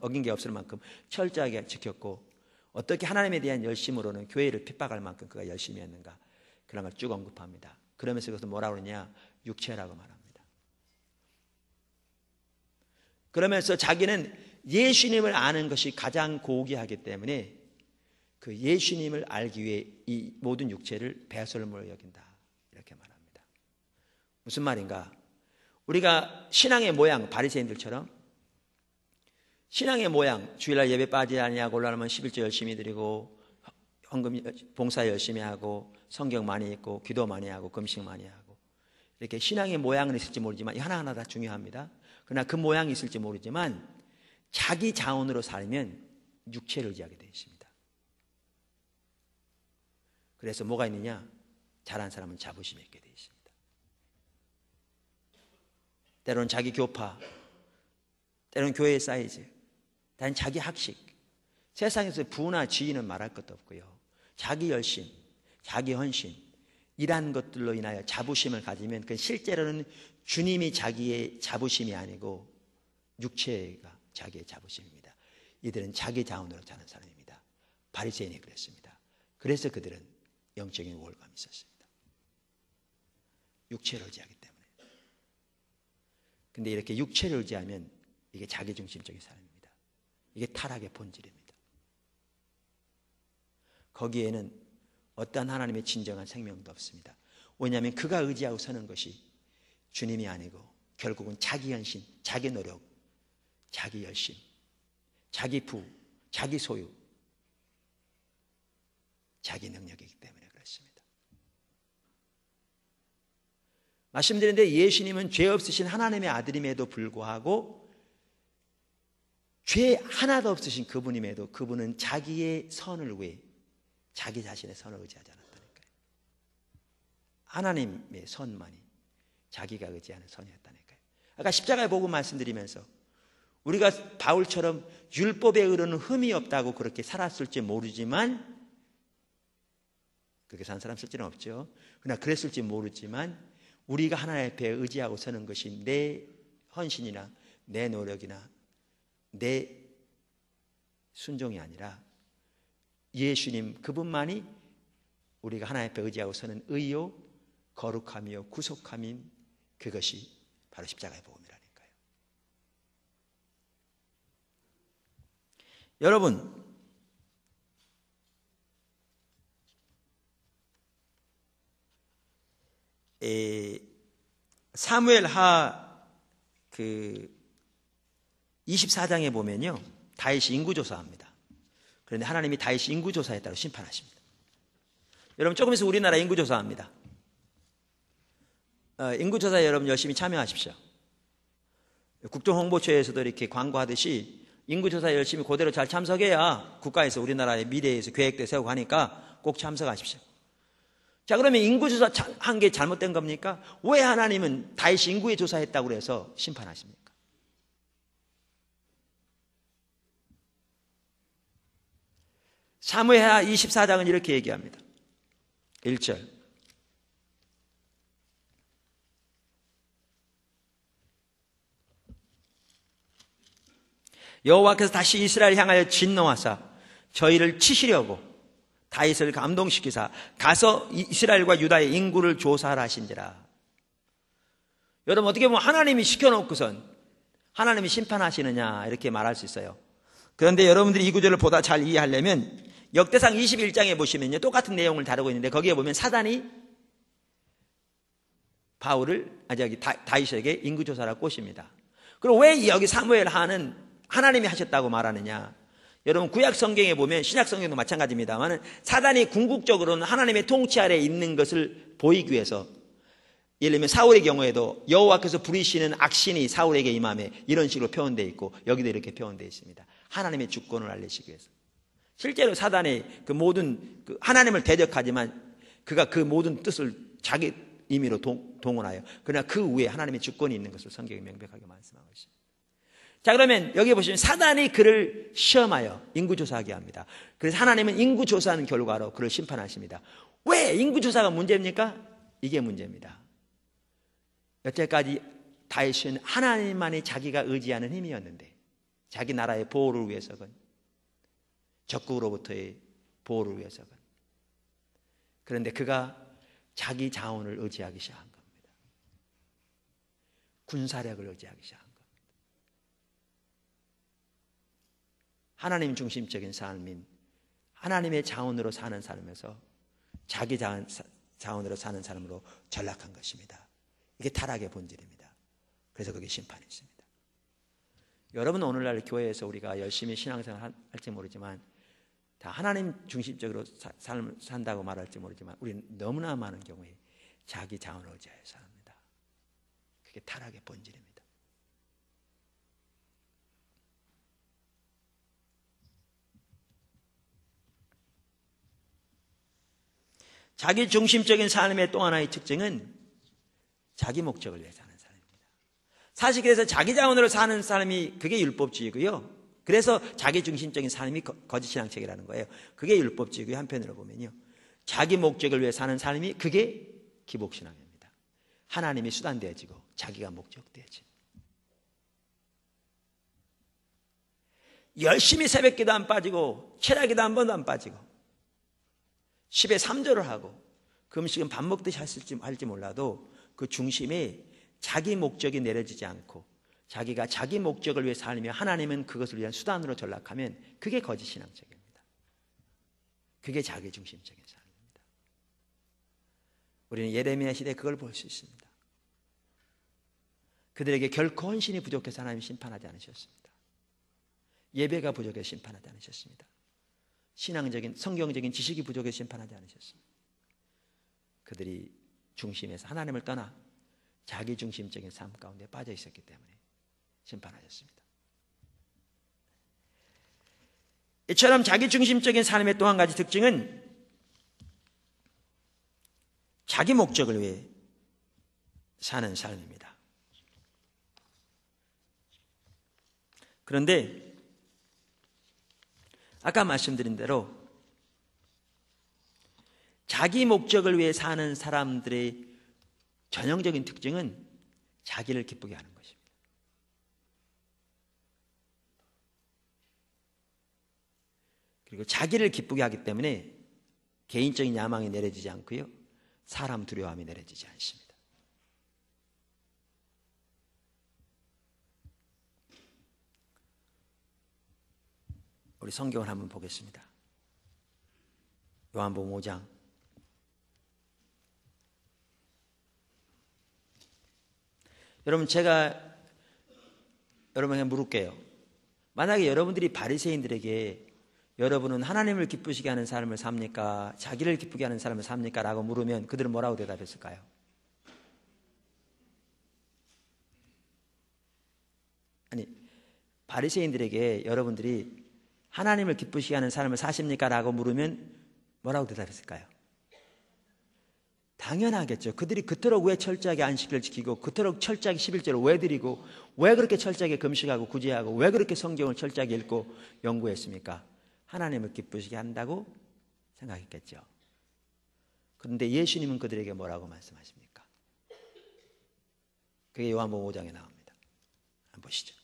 어긴 게 없을 만큼 철저하게 지켰고 어떻게 하나님에 대한 열심으로는 교회를 핍박할 만큼 그가 열심히 했는가 그런 걸 쭉 언급합니다. 그러면서 그것을 뭐라고 그러냐 육체라고 말합니다. 그러면서 자기는 예수님을 아는 것이 가장 고귀하기 때문에 그 예수님을 알기 위해 이 모든 육체를 배설물로 여긴다 이렇게 말합니다. 무슨 말인가? 우리가 신앙의 모양 바리새인들처럼 신앙의 모양 주일날 예배 빠지지 아니하고 올라오면 11조 열심히 드리고 헌금 봉사 열심히 하고 성경 많이 읽고 기도 많이 하고 금식 많이 하고 이렇게 신앙의 모양은 있을지 모르지만 하나하나 다 중요합니다. 그러나 그 모양이 있을지 모르지만 자기 자원으로 살면 육체를 의지하게 되어 있습니다. 그래서 뭐가 있느냐? 잘한 사람은 자부심이 있게 되어 있습니다. 때로는 자기 교파, 때로는 교회의 사이즈, 때로는 자기 학식, 세상에서 부나 지위는 말할 것도 없고요. 자기 열심, 자기 헌신 이러한 것들로 인하여 자부심을 가지면 그건 실제로는 주님이 자기의 자부심이 아니고 육체가 자기의 자부심입니다. 이들은 자기 자원으로 사는 사람입니다. 바리새인이 그랬습니다. 그래서 그들은 영적인 우월감이 있었습니다. 육체를 의지하기 때문에. 근데 이렇게 육체를 의지하면 이게 자기중심적인 삶입니다. 이게 타락의 본질입니다. 거기에는 어떠한 하나님의 진정한 생명도 없습니다. 왜냐하면 그가 의지하고 서는 것이 주님이 아니고 결국은 자기 헌신, 자기 노력, 자기 열심, 자기 부, 자기 소유, 자기 능력이기 때문에 그렇습니다. 말씀드렸는데 예수님은 죄 없으신 하나님의 아들임에도 불구하고 죄 하나도 없으신 그분임에도 그분은 자기의 선을 위해 자기 자신의 선을 의지하지 않았다니까요. 하나님의 선만이 자기가 의지하는 선이었다니까요. 아까 십자가의 복음 말씀드리면서 우리가 바울처럼 율법의 의로는 흠이 없다고 그렇게 살았을지 모르지만 그렇게 사는 사람 쓸지는 없죠. 그러나 그랬을지 모르지만 우리가 하나님 앞에 의지하고 서는 것이 내 헌신이나 내 노력이나 내 순종이 아니라 예수님 그분만이 우리가 하나님 앞에 의지하고 서는 의요 거룩함이요 구속함인 그것이 바로 십자가의 복음이라니까요. 여러분 사무엘하 24장에 보면요 다윗이 인구조사합니다. 그런데 하나님이 다윗이 인구조사했다고 심판하십니다. 여러분 조금 있으면 우리나라 인구조사합니다. 인구조사에 여러분 열심히 참여하십시오. 국정홍보처에서도 이렇게 광고하듯이 인구조사에 열심히 그대로 잘 참석해야 국가에서 우리나라의 미래에서 계획도 세우고 하니까 꼭 참석하십시오. 자, 그러면 인구조사 한 게 잘못된 겁니까? 왜 하나님은 다윗이 인구에 조사했다고 해서 심판하십니까? 사무엘하 24장은 이렇게 얘기합니다. 1절 여호와께서 다시 이스라엘 향하여 진노하사 저희를 치시려고 다윗을 감동시키사 가서 이스라엘과 유다의 인구를 조사하라 하신지라. 여러분, 어떻게 보면 하나님이 시켜놓고선 하나님이 심판하시느냐 이렇게 말할 수 있어요. 그런데 여러분들이 이 구절을 보다 잘 이해하려면 역대상 21장에 보시면요, 똑같은 내용을 다루고 있는데 거기에 보면 사단이 다윗에게 인구조사를 꼬십니다. 그럼 왜 여기 사무엘 하는 하나님이 하셨다고 말하느냐? 여러분, 구약 성경에 보면, 신약 성경도 마찬가지입니다만 사단이 궁극적으로는 하나님의 통치 아래에 있는 것을 보이기 위해서, 예를 들면 사울의 경우에도 여호와께서 부리시는 악신이 사울에게 임함에 이런 식으로 표현되어 있고, 여기도 이렇게 표현되어 있습니다. 하나님의 주권을 알리시기 위해서. 실제로 사단의 그 모든 하나님을 대적하지만 그가 그 모든 뜻을 자기 임의로 동원하여, 그러나 그 위에 하나님의 주권이 있는 것을 성경이 명백하게 말씀하고 있습니다. 자, 그러면 여기 보시면 사단이 그를 시험하여 인구조사하게 합니다. 그래서 하나님은 인구조사하는 결과로 그를 심판하십니다. 왜 인구조사가 문제입니까? 이게 문제입니다. 여태까지 다윗은 하나님만이 자기가 의지하는 힘이었는데, 자기 나라의 보호를 위해서건 적국으로부터의 보호를 위해서건, 그런데 그가 자기 자원을 의지하기 시작한 겁니다. 군사력을 의지하기 시작한 겁니다. 하나님 중심적인 삶인 하나님의 자원으로 사는 삶에서 자기 자원으로 사는 삶으로 전락한 것입니다. 이게 타락의 본질입니다. 그래서 그게 심판이 있습니다. 여러분, 오늘날 교회에서 우리가 열심히 신앙생활 할지 모르지만 다 하나님 중심적으로 삶을 산다고 말할지 모르지만 우리는 너무나 많은 경우에 자기 자원을 의지하여 삽니다. 그게 타락의 본질입니다. 자기 중심적인 삶의 또 하나의 특징은 자기 목적을 위해 사는 사람입니다. 사실 그래서 자기 자원으로 사는 사람이 그게 율법주의고요. 그래서 자기 중심적인 삶이 거짓신앙책이라는 거예요. 그게 율법주의고요. 한편으로 보면요, 자기 목적을 위해 사는 삶이 그게 기복신앙입니다. 하나님이 수단 되어지고 자기가 목적 되어지고, 열심히 새벽기도 안 빠지고 철야기도 한 번도 안 빠지고 10에 3조를 하고 그 음식은 밥 먹듯이 할지 몰라도 그 중심에 자기 목적이 내려지지 않고 자기가 자기 목적을 위해 살며 하나님은 그것을 위한 수단으로 전락하면 그게 거짓신앙적입니다. 그게 자기 중심적인 삶입니다. 우리는 예레미야 시대에 그걸 볼 수 있습니다. 그들에게 결코 헌신이 부족해서 하나님이 심판하지 않으셨습니다. 예배가 부족해서 심판하지 않으셨습니다. 신앙적인 성경적인 지식이 부족해서 심판하지 않으셨습니다. 그들이 중심에서 하나님을 떠나 자기 중심적인 삶 가운데 빠져 있었기 때문에 심판하셨습니다. 이처럼 자기 중심적인 삶의 또 한 가지 특징은 자기 목적을 위해 사는 삶입니다. 그런데 아까 말씀드린 대로 자기 목적을 위해 사는 사람들의 전형적인 특징은 자기를 기쁘게 하는 것입니다. 그리고 자기를 기쁘게 하기 때문에 개인적인 야망이 내려지지 않고요, 사람 두려움이 내려지지 않습니다. 우리 성경을 한번 보겠습니다. 요한복음 5장 여러분, 제가 여러분에게 물을게요. 만약에 여러분들이 바리새인들에게 여러분은 하나님을 기쁘시게 하는 삶을 삽니까? 자기를 기쁘게 하는 삶을 삽니까? 라고 물으면 그들은 뭐라고 대답했을까요? 아니, 바리새인들에게 여러분들이 하나님을 기쁘시게 하는 삶을 사십니까? 라고 물으면 뭐라고 대답했을까요? 당연하겠죠. 그들이 그토록 왜 철저하게 안식일을 지키고 그토록 철저하게 11조를 왜 드리고 왜 그렇게 철저하게 금식하고 구제하고 왜 그렇게 성경을 철저하게 읽고 연구했습니까? 하나님을 기쁘시게 한다고 생각했겠죠. 그런데 예수님은 그들에게 뭐라고 말씀하십니까? 그게 요한복음 5장에 나옵니다. 한번 보시죠.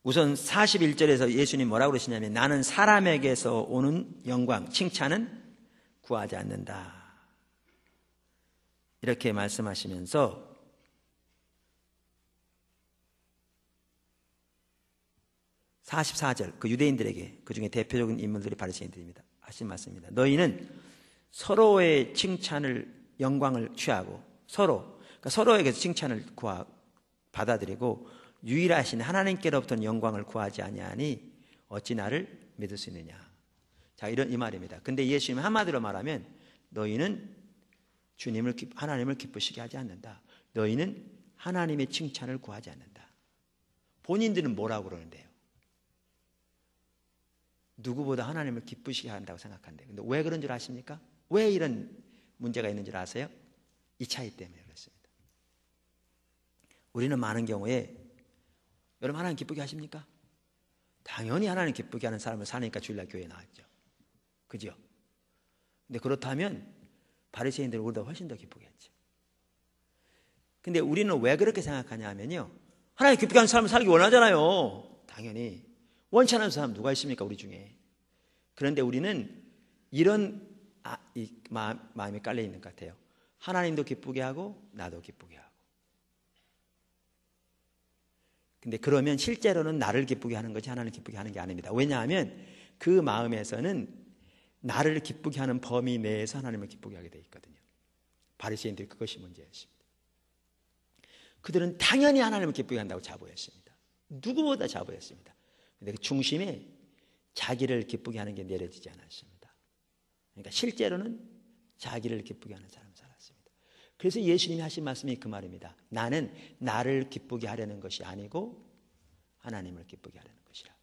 우선 41절에서 예수님 뭐라고 그러시냐면 나는 사람에게서 오는 영광, 칭찬은 구하지 않는다. 이렇게 말씀하시면서 (44절) 그 유대인들에게, 그 중에 대표적인 인물들이 바리새인들입니다. 하신 말씀입니다. 너희는 서로의 칭찬을, 영광을 취하고 그러니까 서로에게서 칭찬을 받아들이고 유일하신 하나님께로부터는 영광을 구하지 아니하니 어찌 나를 믿을 수 있느냐. 자, 이 말입니다. 근데 예수님은 한마디로 말하면 너희는 하나님을 기쁘시게 하지 않는다. 너희는 하나님의 칭찬을 구하지 않는다. 본인들은 뭐라고 그러는데요? 누구보다 하나님을 기쁘시게 한다고 생각한대요. 근데 왜 그런 줄 아십니까? 왜 이런 문제가 있는 줄 아세요? 이 차이 때문에 그렇습니다. 우리는 많은 경우에 여러분 하나님 기쁘게 하십니까? 당연히 하나님 기쁘게 하는 사람을 사니까 주일날 교회에 나왔죠. 그죠? 근데 그렇다면 바리새인들은 우리보다 훨씬 더 기쁘게 했죠. 근데 우리는 왜 그렇게 생각하냐 하면요, 하나님 기쁘게 하는 삶을 살기 원하잖아요. 당연히 원치 않는 사람 누가 있습니까, 우리 중에. 그런데 우리는 이런 마음이 깔려 있는 것 같아요. 하나님도 기쁘게 하고 나도 기쁘게 하고. 근데 그러면 실제로는 나를 기쁘게 하는 것이 하나님을 기쁘게 하는 게 아닙니다. 왜냐하면 그 마음에서는 나를 기쁘게 하는 범위 내에서 하나님을 기쁘게 하게 돼 있거든요. 바리새인들이 그것이 문제였습니다. 그들은 당연히 하나님을 기쁘게 한다고 자부했습니다. 누구보다 자부했습니다. 근데 그 중심에 자기를 기쁘게 하는 게 내려지지 않았습니다. 그러니까 실제로는 자기를 기쁘게 하는 사람을 살았습니다. 그래서 예수님이 하신 말씀이 그 말입니다. 나는 나를 기쁘게 하려는 것이 아니고 하나님을 기쁘게 하려는 것이라.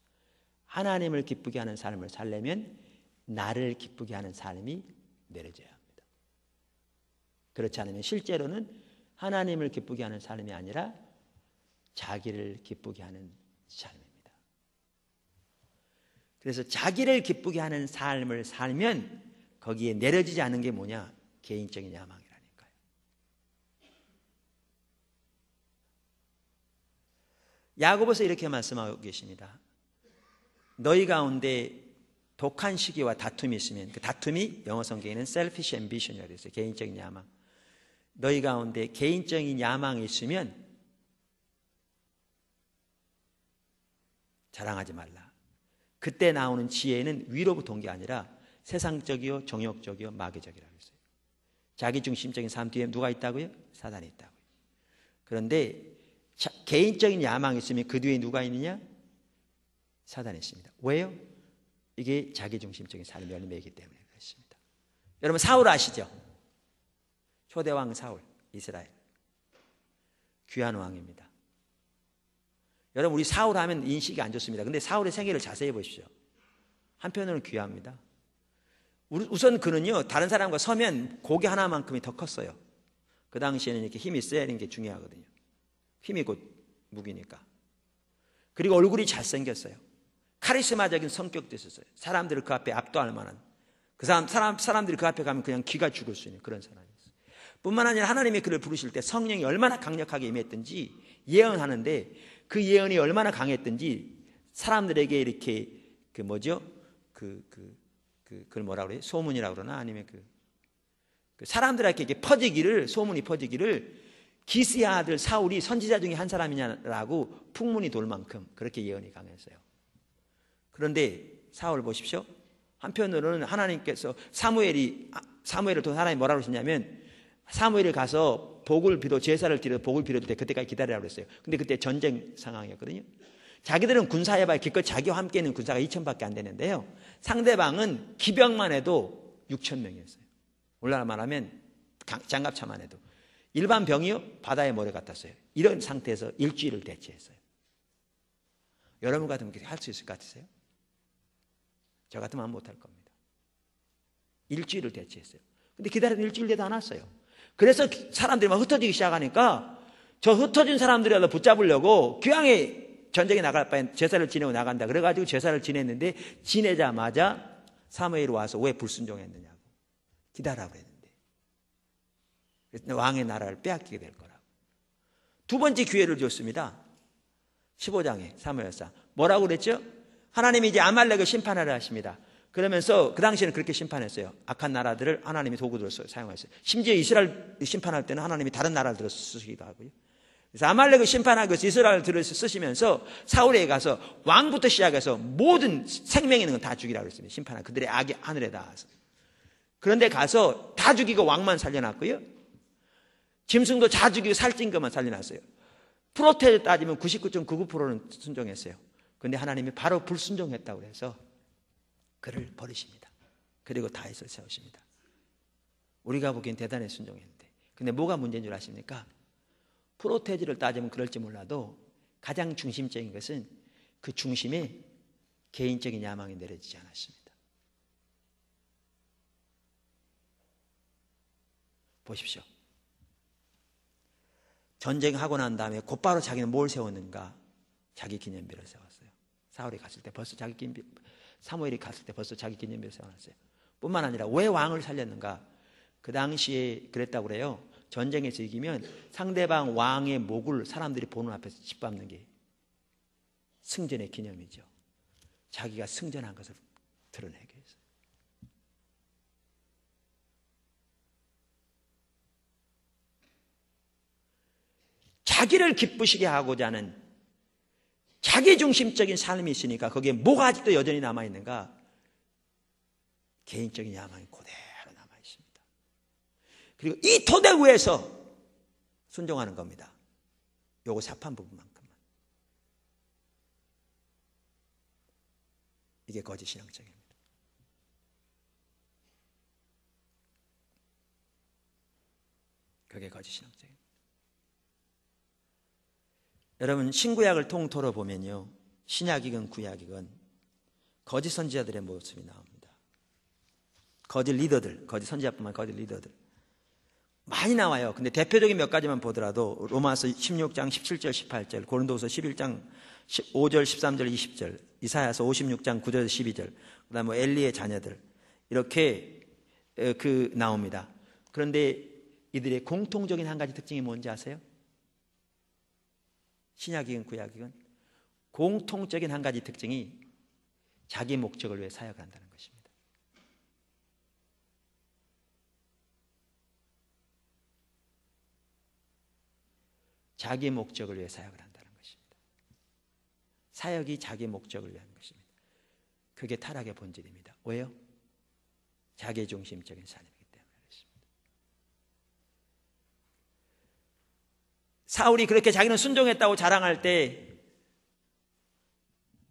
하나님을 기쁘게 하는 삶을 살려면 나를 기쁘게 하는 삶이 내려져야 합니다. 그렇지 않으면 실제로는 하나님을 기쁘게 하는 삶이 아니라 자기를 기쁘게 하는 삶입니다. 그래서 자기를 기쁘게 하는 삶을 살면 거기에 내려지지 않는 게 뭐냐? 개인적인 야망이라니까요. 야고보서 이렇게 말씀하고 계십니다. 너희 가운데 독한 시기와 다툼이 있으면, 그 다툼이 영어 성경에는 selfish ambition이라고 했어요. 개인적인 야망. 너희 가운데 개인적인 야망이 있으면 자랑하지 말라. 그때 나오는 지혜는 위로부터 온 게 아니라 세상적이요, 정욕적이요, 마귀적이라고 했어요. 자기중심적인 삶 뒤에 누가 있다고요? 사단이 있다고요. 그런데 개인적인 야망이 있으면 그 뒤에 누가 있느냐? 사단이 있습니다. 왜요? 이게 자기중심적인 삶의 열매이기 때문에 그렇습니다. 여러분 사울 아시죠? 초대왕 사울, 이스라엘 귀한 왕입니다. 여러분 우리 사울 하면 인식이 안 좋습니다. 근데 사울의 생애를 자세히 보십시오. 한편으로는 귀합니다. 우선 그는요, 다른 사람과 서면 고개 하나만큼이 더 컸어요. 그 당시에는 이렇게 힘이 세야 하는 게 중요하거든요. 힘이 곧 무기니까. 그리고 얼굴이 잘생겼어요. 카리스마적인 성격도 있었어요. 사람들을 그 앞에 압도할 만한, 그 사람들이 그 앞에 가면 그냥 기가 죽을 수 있는 그런 사람이었어요. 뿐만 아니라 하나님이 그를 부르실 때 성령이 얼마나 강력하게 임했든지 예언하는데 그 예언이 얼마나 강했든지 사람들에게 이렇게 그걸 뭐라 그래요? 소문이라고 그러나 아니면 그 사람들에게 이렇게 퍼지기를, 소문이 퍼지기를 기스의 아들 사울이 선지자 중에 한 사람이냐라고 풍문이 돌 만큼 그렇게 예언이 강했어요. 그런데 사울 보십시오. 한편으로는 하나님께서 사무엘을 통해 하나님이 뭐라고 하시냐면 사무엘이 가서 제사를 드려서 복을 빌어도 돼. 그때까지 기다리라고 그랬어요. 근데 그때 전쟁 상황이었거든요. 자기들은 군사해봐야 기껏 자기와 함께 있는 군사가 2,000밖에 안 되는데요. 상대방은 기병만 해도 6,000명이었어요. 오늘날 말하면 장갑차만 해도. 일반 병이요? 바다에 모래 같았어요. 이런 상태에서 일주일을 대치했어요. 여러분 같으면 할 수 있을 것 같으세요? 저 같으면 못할 겁니다. 일주일을 대치했어요. 근데 기다려도 일주일 돼도 안 왔어요. 그래서 사람들이 막 흩어지기 시작하니까 저 흩어진 사람들이라도 붙잡으려고 귀향에 전쟁에 나갈 바엔 제사를 지내고 나간다. 그래가지고 제사를 지냈는데 지내자마자 사무엘이 와서 왜 불순종했느냐고 기다라고 했는데 왕의 나라를 빼앗기게 될 거라고. 두 번째 기회를 줬습니다. 15장에 사무엘상 뭐라고 그랬죠? 하나님이 이제 아말렉을 심판하려 하십니다. 그러면서 그 당시에는 그렇게 심판했어요. 악한 나라들을 하나님이 도구로 사용했어요. 심지어 이스라엘 심판할 때는 하나님이 다른 나라들을 쓰시기도 하고요. 그래서 아말렉을 심판하기 위해서 이스라엘들을 쓰시면서 사울에게 가서 왕부터 시작해서 모든 생명 있는 건 다 죽이라고 했습니다. 심판하고 그들의 악이 하늘에 닿아서. 그런데 가서 다 죽이고 왕만 살려놨고요. 짐승도 다 죽이고 살찐 것만 살려놨어요. 프로테를 따지면 99.99%는 순종했어요. 그런데 하나님이 바로 불순종했다고 해서 그를 버리십니다. 그리고 다윗을 세우십니다. 우리가 보기엔 대단히 순종했는데, 근데 뭐가 문제인 줄 아십니까? 프로테지를 따지면 그럴지 몰라도 가장 중심적인 것은 그 중심에 개인적인 야망이 내려지지 않았습니다. 보십시오. 전쟁하고 난 다음에 곧바로 자기는 뭘 세웠는가? 자기 기념비를 세웠어요. 사울이 갔을 때 벌써 자기 기념비, 사무엘이 갔을 때 벌써 자기 기념비를 세워놨어요. 뿐만 아니라 왜 왕을 살렸는가? 그 당시에 그랬다고 그래요. 전쟁에서 이기면 상대방 왕의 목을 사람들이 보는 앞에서 짓밟는 게 승전의 기념이죠. 자기가 승전한 것을 드러내기 위해서. 자기를 기쁘시게 하고자 하는 자기중심적인 삶이 있으니까 거기에 뭐가 아직도 여전히 남아있는가? 개인적인 야망이 그대로 남아있습니다. 그리고 이 토대 위에서 순종하는 겁니다. 요거 삽한 부분만큼만. 이게 거짓 신앙적입니다. 그게 거짓 신앙적입니다. 여러분, 신구약을 통틀어 보면요, 신약이건 구약이건 거짓 선지자들의 모습이 나옵니다. 거짓 리더들, 거짓 선지자뿐만 거짓 리더들 많이 나와요. 근데 대표적인 몇 가지만 보더라도 로마서 16장 17절 18절, 고린도서 11장 5절 13절 20절, 이사야서 56장 9절 12절, 그다음 뭐 엘리의 자녀들 이렇게 나옵니다. 그런데 이들의 공통적인 한 가지 특징이 뭔지 아세요? 신약이건 구약이건 공통적인 한 가지 특징이 자기 목적을 위해 사역을 한다는 것입니다. 자기 목적을 위해 사역을 한다는 것입니다. 사역이 자기 목적을 위한 것입니다. 그게 타락의 본질입니다. 왜요? 자기중심적인 삶이기 때문에 그렇습니다. 사울이 그렇게 자기는 순종했다고 자랑할 때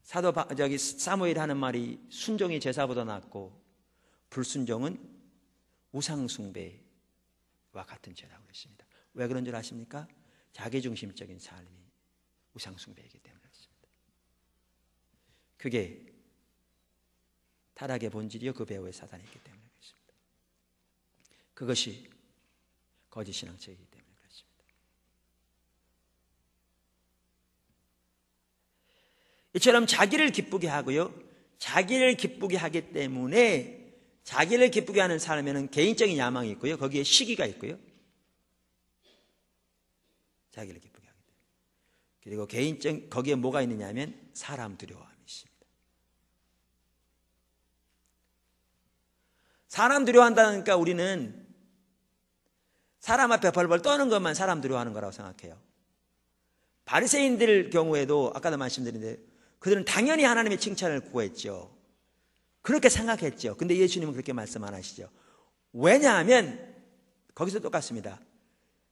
사무엘이 하는 말이 순종이 제사보다 낫고 불순종은 우상숭배와 같은 죄라고 그랬습니다. 왜 그런 줄 아십니까? 자기중심적인 삶이 우상숭배이기 때문에 그렇습니다. 그게 타락의 본질이요, 그 배후에 사단이 있기 때문에 그렇습니다. 그것이 거짓 신앙책이기 때문에 그렇습니다. 이처럼 자기를 기쁘게 하고요, 자기를 기쁘게 하기 때문에 자기를 기쁘게 하는 삶에는 개인적인 야망이 있고요, 거기에 시기가 있고요, 자기를 기쁘게 하기 때문에. 그리고 거기에 뭐가 있느냐 하면 사람 두려워함이 있습니다. 사람 두려워한다니까 우리는 사람 앞에 벌벌 떠는 것만 사람 두려워하는 거라고 생각해요. 바리새인들 경우에도 아까도 말씀드렸는데 그들은 당연히 하나님의 칭찬을 구했죠. 그렇게 생각했죠. 근데 예수님은 그렇게 말씀 안 하시죠. 왜냐하면 거기서 똑같습니다.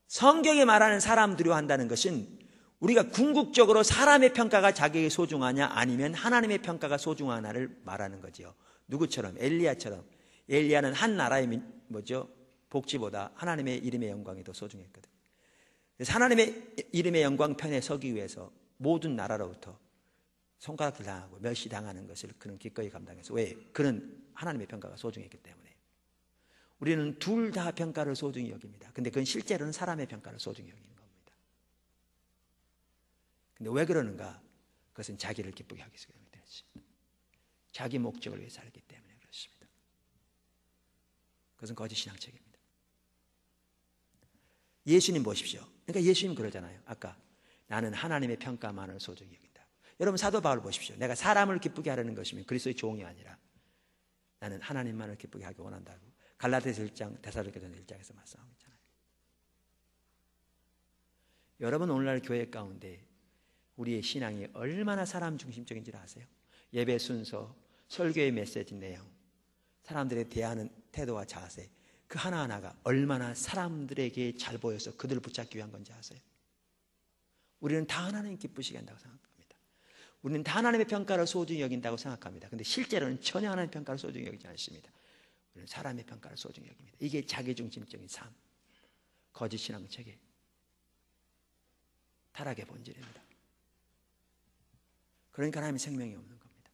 성경이 말하는 사람 두려워한다는 것은 우리가 궁극적으로 사람의 평가가 자기에게 소중하냐 아니면 하나님의 평가가 소중하냐를 말하는 거죠. 누구처럼? 엘리야처럼. 엘리야는 한 나라의 복지보다 하나님의 이름의 영광이 더 소중했거든요. 그래서 하나님의 이름의 영광 편에 서기 위해서 모든 나라로부터 손가락질 당하고 멸시당하는 것을 그는 기꺼이 감당했어요. 왜? 그는 하나님의 평가가 소중했기 때문에. 우리는 둘 다 평가를 소중히 여깁니다. 근데 그건 실제로는 사람의 평가를 소중히 여기는 겁니다. 근데 왜 그러는가? 그것은 자기를 기쁘게 하기 때문에 그렇습니다. 자기 목적을 위해 살기 때문에 그렇습니다. 그것은 거짓 신앙책입니다. 예수님 보십시오. 그러니까 예수님 그러잖아요. 아까 나는 하나님의 평가만을 소중히 여긴다. 여러분 사도 바울 보십시오. 내가 사람을 기쁘게 하려는 것이면 그리스도의 종이 아니라 나는 하나님만을 기쁘게 하기 원한다고 갈라디아서 1장 데살로니가서 1장에서 말씀하고 있잖아요. 여러분 오늘날 교회 가운데 우리의 신앙이 얼마나 사람 중심적인지를 아세요? 예배 순서, 설교의 메시지 내용, 사람들에 대하는 태도와 자세, 그 하나하나가 얼마나 사람들에게 잘 보여서 그들을 붙잡기 위한 건지 아세요? 우리는 다 하나님 기쁘시게 한다고 생각합니다. 우리는 다 하나님의 평가를 소중히 여긴다고 생각합니다. 근데 실제로는 전혀 하나님의 평가를 소중히 여기지 않습니다. 우리는 사람의 평가를 소중히 여깁니다. 이게 자기중심적인 삶, 거짓 신앙 체계, 타락의 본질입니다. 그러니까 하나님의 생명이 없는 겁니다.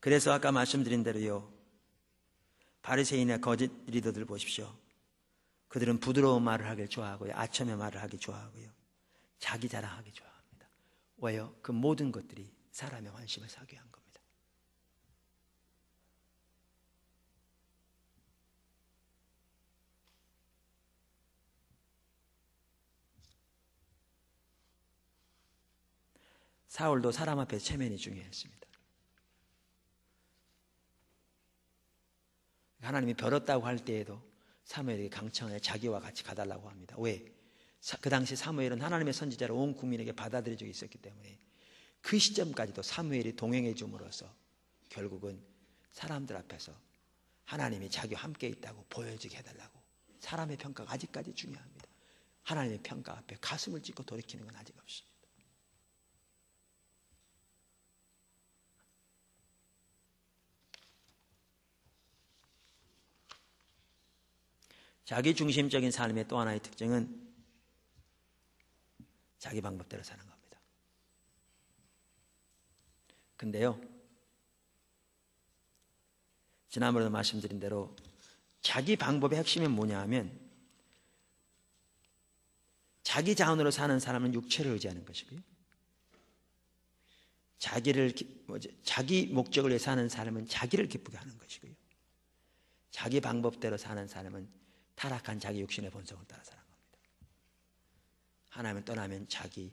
그래서 아까 말씀드린 대로요, 바리새인이나 거짓 리더들 보십시오. 그들은 부드러운 말을 하길 좋아하고요, 아첨의 말을 하기 좋아하고요, 자기 자랑하기 좋아합니다. 왜요? 그 모든 것들이 사람의 환심을 사기 위한 겁니다. 사울도 사람 앞에 체면이 중요했습니다. 하나님이 벼렀다고 할 때에도 사무엘에게 강청하여 자기와 같이 가달라고 합니다. 왜? 그 당시 사무엘은 하나님의 선지자로 온 국민에게 받아들인 적이 있었기 때문에 그 시점까지도 사무엘이 동행해 줌으로써 결국은 사람들 앞에서 하나님이 자기와 함께 있다고 보여지게 해달라고. 사람의 평가가 아직까지 중요합니다. 하나님의 평가 앞에 가슴을 찢고 돌이키는 건 아직 없습니다. 자기중심적인 삶의 또 하나의 특징은 자기 방법대로 사는 겁니다. 근데요, 지난번에도 말씀드린 대로 자기 방법의 핵심은 뭐냐 하면 자기 자원으로 사는 사람은 육체를 의지하는 것이고요, 자기 목적을 위해 사는 사람은 자기를 기쁘게 하는 것이고요, 자기 방법대로 사는 사람은 타락한 자기 육신의 본성을 따라 사는 겁니다. 하나님을 떠나면 자기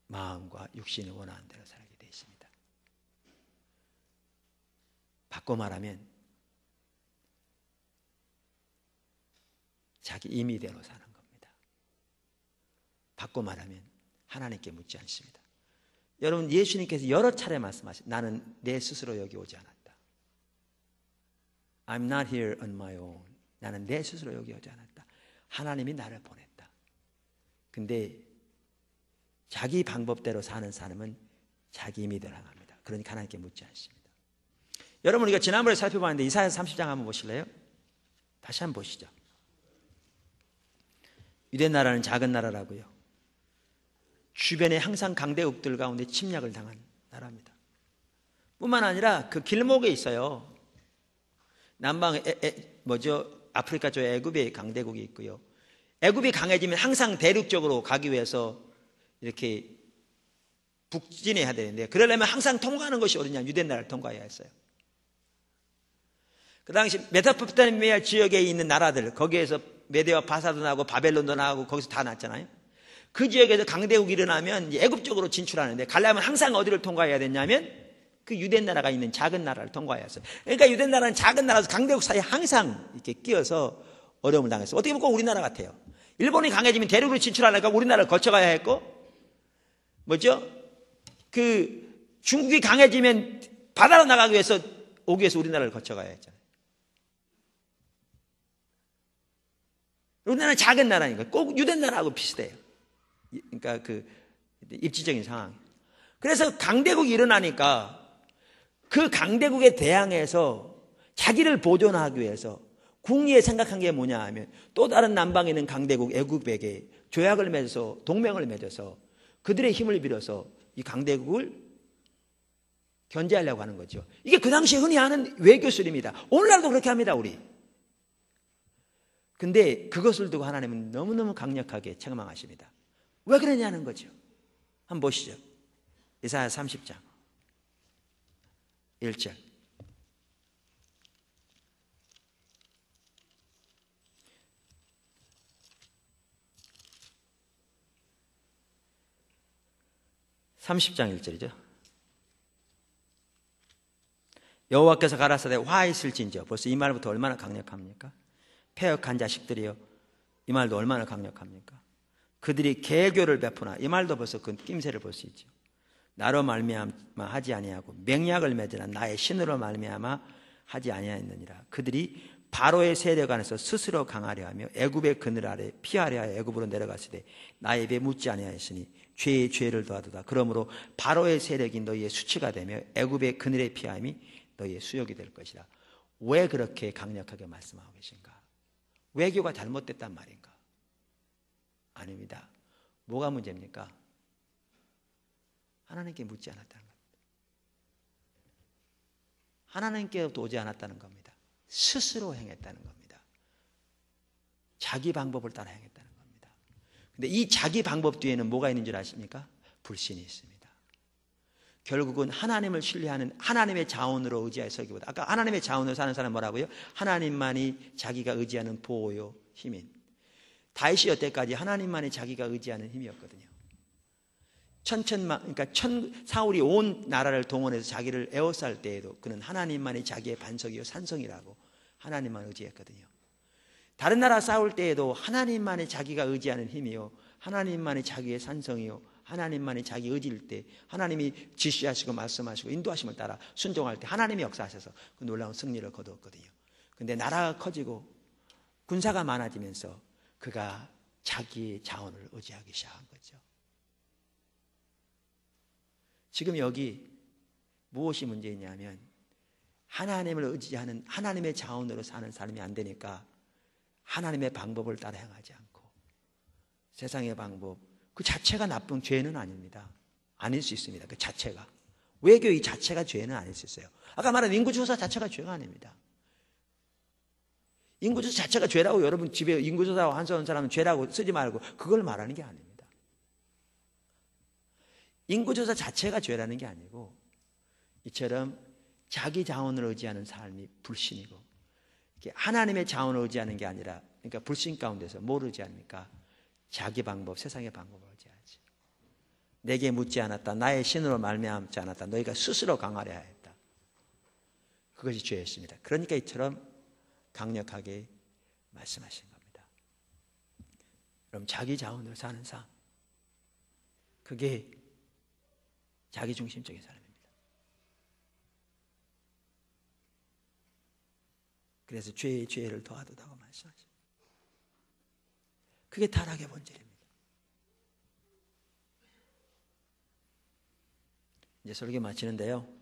마음과 육신이 원하는 대로 살게 되어 있습니다. 바꿔 말하면 자기 임의대로 사는 겁니다. 바꿔 말하면 하나님께 묻지 않습니다. 여러분, 예수님께서 여러 차례 말씀하신, 나는 내 스스로 여기 오지 않았다. I'm not here on my own. 나는 내 스스로 여기 오지 않았다. 하나님이 나를 보냈다. 근데 자기 방법대로 사는 사람은 자기 임의대로 행합니다. 그러니까 하나님께 묻지 않습니다. 여러분, 우리가 지난번에 살펴봤는데 이사야서 30장 한번 보실래요? 다시 한번 보시죠. 유대 나라는 작은 나라라고요, 주변에 항상 강대국들 가운데 침략을 당한 나라입니다. 뿐만 아니라 그 길목에 있어요. 남방 아프리카 쪽 애굽에 강대국이 있고요, 애굽이 강해지면 항상 대륙적으로 가기 위해서 이렇게 북진해야 되는데, 그러려면 항상 통과하는 것이 어디냐? 유대 나라를 통과해야 했어요. 그 당시 메소포타미아 지역에 있는 나라들, 거기에서 메데와 바사도 나고 바벨론도 나고 거기서 다 났잖아요. 그 지역에서 강대국이 일어나면 애굽 쪽으로 진출하는데, 가려면 항상 어디를 통과해야 됐냐면 그 유대 나라가 있는 작은 나라를 통과해야 했어요. 그러니까 유대 나라는 작은 나라에서 강대국 사이에 항상 이렇게 끼어서 어려움을 당했어요. 어떻게 보면 우리나라 같아요. 일본이 강해지면 대륙으로 진출하려니까 우리나라를 거쳐가야 했고, 그 중국이 강해지면 바다로 나가기 위해서 오기 위해서 우리나라를 거쳐가야 했잖아요. 우리나라는 작은 나라니까 꼭 유대 나라하고 비슷해요. 그러니까 그 입지적인 상황. 그래서 강대국이 일어나니까 그 강대국에 대항해서 자기를 보존하기 위해서 궁리에 생각한 게 뭐냐 하면, 또 다른 남방에 있는 강대국 애굽에게 조약을 맺어서, 동맹을 맺어서 그들의 힘을 빌어서 이 강대국을 견제하려고 하는 거죠. 이게 그 당시에 흔히 하는 외교술입니다. 오늘날도 그렇게 합니다, 우리. 근데 그것을 두고 하나님은 너무너무 강력하게 책망하십니다. 왜 그러냐는 거죠. 한번 보시죠. 이사야 30장 1절. 30장 1절이죠. 여호와께서 가라사대 화 있을진저. 벌써 이 말부터 얼마나 강력합니까? 패역한 자식들이여. 이 말도 얼마나 강력합니까? 그들이 계교를 베푸나. 이 말도 벌써 그 낌새를 볼 수 있죠. 나로 말미암아 하지 아니하고 맹약을 맺으나 나의 신으로 말미암아 하지 아니하였느니라. 그들이 바로의 세력 안에서 스스로 강하려 하며 애굽의 그늘 아래 피하려 하여 애굽으로 내려갔으되 나의 입에 묻지 아니하였으니 죄의 죄를 더하도다. 그러므로 바로의 세력이 너희의 수치가 되며 애굽의 그늘에 피함이 너희의 수욕이 될 것이다. 왜 그렇게 강력하게 말씀하고 계신가? 외교가 잘못됐단 말인가? 아닙니다. 뭐가 문제입니까? 하나님께 묻지 않았다는 겁니다. 하나님께로부터 오지 않았다는 겁니다. 스스로 행했다는 겁니다. 자기 방법을 따라 행했다는 겁니다. 근데 이 자기 방법 뒤에는 뭐가 있는 줄 아십니까? 불신이 있습니다. 결국은 하나님을 신뢰하는 하나님의 자원으로 의지하여 서기보다, 아까 하나님의 자원으로 사는 사람은 뭐라고요? 하나님만이 자기가 의지하는 보호요 힘인. 다윗이 여태까지 하나님만이 자기가 의지하는 힘이었거든요. 그러니까 사울이 온 나라를 동원해서 자기를 에워쌀 때에도 그는 하나님만이 자기의 반석이요 산성이라고 하나님만 의지했거든요. 다른 나라 싸울 때에도 하나님만이 자기가 의지하는 힘이요, 하나님만이 자기의 산성이요, 하나님만이 자기 의지일 때 하나님이 지시하시고 말씀하시고 인도하심을 따라 순종할 때 하나님이 역사하셔서 그 놀라운 승리를 거두었거든요. 그런데 나라가 커지고 군사가 많아지면서 그가 자기의 자원을 의지하기 시작한 거죠. 지금 여기 무엇이 문제이냐면 하나님을 의지하는 하나님의 자원으로 사는 사람이 안 되니까 하나님의 방법을 따라 행하지 않고 세상의 방법 그 자체가 나쁜 죄는 아닙니다. 아닐 수 있습니다. 그 자체가. 외교 이 자체가 죄는 아닐 수 있어요. 아까 말한 인구조사 자체가 죄가 아닙니다. 인구조사 자체가 죄라고 여러분 집에 인구조사하고 한서온 사람은 죄라고 쓰지 말고 그걸 말하는 게 아닙니다. 인구조사 자체가 죄라는 게 아니고 이처럼 자기 자원을 의지하는 삶이 불신이고 하나님의 자원을 의지하는 게 아니라 그러니까 불신 가운데서 뭘 의지합니까? 자기 방법, 세상의 방법을 의지하지. 내게 묻지 않았다. 나의 신으로 말미암지 않았다. 너희가 스스로 강하려 하였다. 그것이 죄였습니다. 그러니까 이처럼 강력하게 말씀하신 겁니다. 그럼 자기 자원으로 사는 삶, 그게 자기중심적인 삶입니다. 그래서 죄의 죄를 더하도다고 말씀하십니다. 그게 타락의 본질입니다. 이제 설교 마치는데요.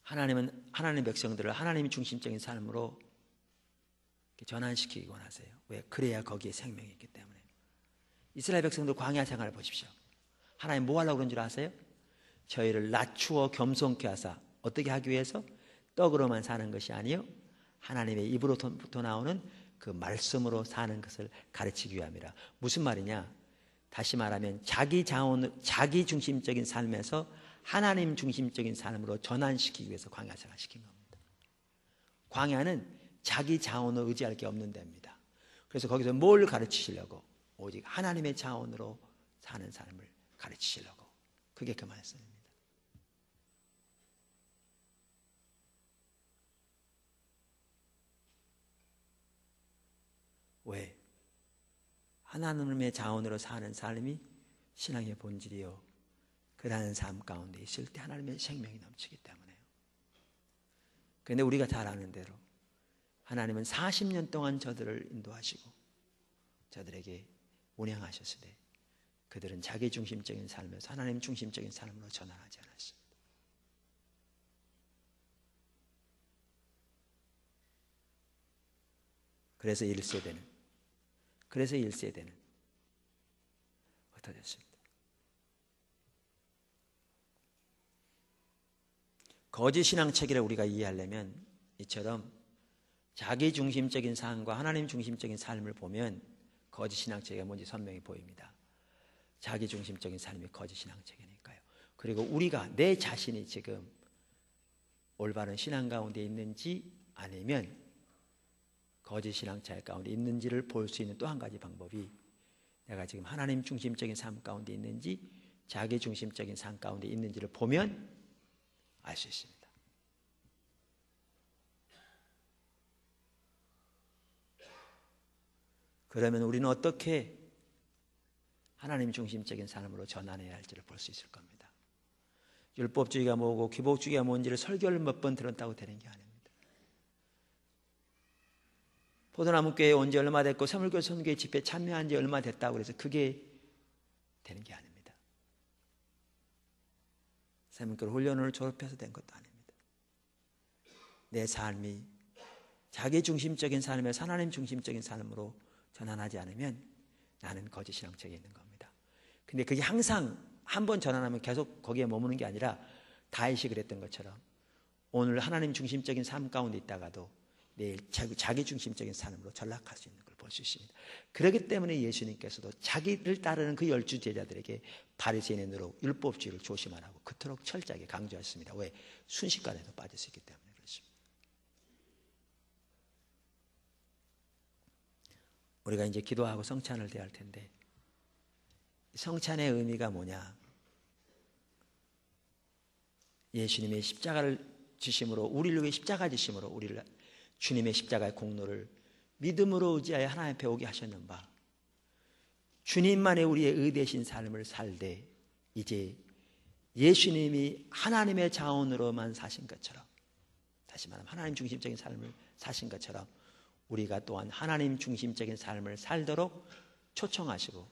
하나님은 하나님의 백성들을 하나님이 중심적인 삶으로 전환시키기 원하세요. 왜? 그래야 거기에 생명이 있기 때문에. 이스라엘 백성들 광야 생활을 보십시오. 하나님 뭐 하려고 그런 줄 아세요? 저희를 낮추어 겸손케 하사 어떻게 하기 위해서? 떡으로만 사는 것이 아니요 하나님의 입으로부터 나오는 그 말씀으로 사는 것을 가르치기 위함이라. 무슨 말이냐? 다시 말하면 자기 자원, 자기 중심적인 삶에서 하나님 중심적인 삶으로 전환시키기 위해서 광야 생활을 시킨 겁니다. 광야는 자기 자원을 의지할 게 없는 데입니다. 그래서 거기서 뭘 가르치시려고? 오직 하나님의 자원으로 사는 삶을 가르치시려고. 그게 그 말씀입니다. 왜? 하나님의 자원으로 사는 삶이 신앙의 본질이요, 그러한 삶 가운데 있을 때 하나님의 생명이 넘치기 때문에요. 그런데 우리가 잘 아는 대로 하나님은 40년 동안 저들을 인도하시고 저들에게 운행하셨을 때 그들은 자기 중심적인 삶에서 하나님 중심적인 삶으로 전환하지 않았습니다. 그래서 1세대는 흩어졌습니다. 거짓 신앙 체계를 우리가 이해하려면 이처럼 자기 중심적인 삶과 하나님 중심적인 삶을 보면 거짓 신앙 체계가 뭔지 선명히 보입니다. 자기 중심적인 삶이 거짓 신앙 체계니까요. 그리고 우리가 내 자신이 지금 올바른 신앙 가운데 있는지 아니면 거짓 신앙자의 가운데 있는지를 볼 수 있는 또 한 가지 방법이 내가 지금 하나님 중심적인 삶 가운데 있는지 자기 중심적인 삶 가운데 있는지를 보면 알 수 있습니다. 그러면 우리는 어떻게 하나님 중심적인 삶으로 전환해야 할지를 볼 수 있을 겁니다. 율법주의가 뭐고 규복주의가 뭔지를 설교를 몇 번 들었다고 되는 게 아닙니다. 포도나무교회에 온 지 얼마 됐고 사물교 선교회 집회에 참여한 지 얼마 됐다고 해서 그게 되는 게 아닙니다. 사물교 훈련을 졸업해서 된 것도 아닙니다. 내 삶이 자기 중심적인 삶에서 하나님 중심적인 삶으로 전환하지 않으면 나는 거짓 신앙책에 있는 겁니다. 근데 그게 항상 한번 전환하면 계속 거기에 머무는 게 아니라 다윗이 그랬던 것처럼 오늘 하나님 중심적인 삶 가운데 있다가도 내일 자기 중심적인 삶으로 전락할 수 있는 걸 볼 수 있습니다. 그렇기 때문에 예수님께서도 자기를 따르는 그 12 제자들에게 바리새인의 노릇, 율법주의를 조심하라고 그토록 철저하게 강조했습니다. 왜? 순식간에도 빠질 수 있기 때문에 그렇습니다. 우리가 이제 기도하고 성찬을 대할 텐데 성찬의 의미가 뭐냐? 예수님의 십자가를 지심으로 우리를 위해 십자가 지심으로 우리를 주님의 십자가의 공로를 믿음으로 의지하여 하나님 앞에 오게 하셨는 바 주님만의 우리의 의되신 삶을 살되 이제 예수님이 하나님의 자원으로만 사신 것처럼 다시 말하면 하나님 중심적인 삶을 사신 것처럼 우리가 또한 하나님 중심적인 삶을 살도록 초청하시고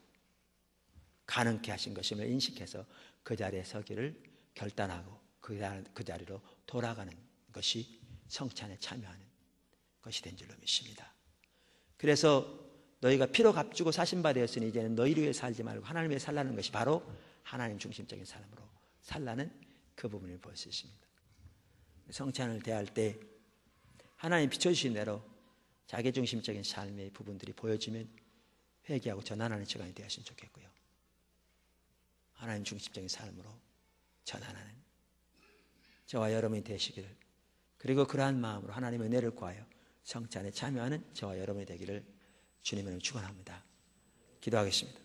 가능케 하신 것임을 인식해서 그 자리에 서기를 결단하고 그 자리로 돌아가는 것이 성찬에 참여하는 것이 된 줄로 믿습니다. 그래서 너희가 피로 값주고 사신 바 되었으니 이제는 너희를 위해 살지 말고 하나님을 위해 살라는 것이 바로 하나님 중심적인 삶으로 살라는 그 부분을 볼 수 있습니다. 성찬을 대할 때 하나님 비춰주신 대로 자기 중심적인 삶의 부분들이 보여지면 회개하고 전환하는 시간이 되었으면 좋겠고요. 하나님 중심적인 삶으로 전환하는 저와 여러분이 되시기를, 그리고 그러한 마음으로 하나님의 은혜를 구하여 성찬에 참여하는 저와 여러분이 되기를 주님의 이름으로 축원합니다. 기도하겠습니다.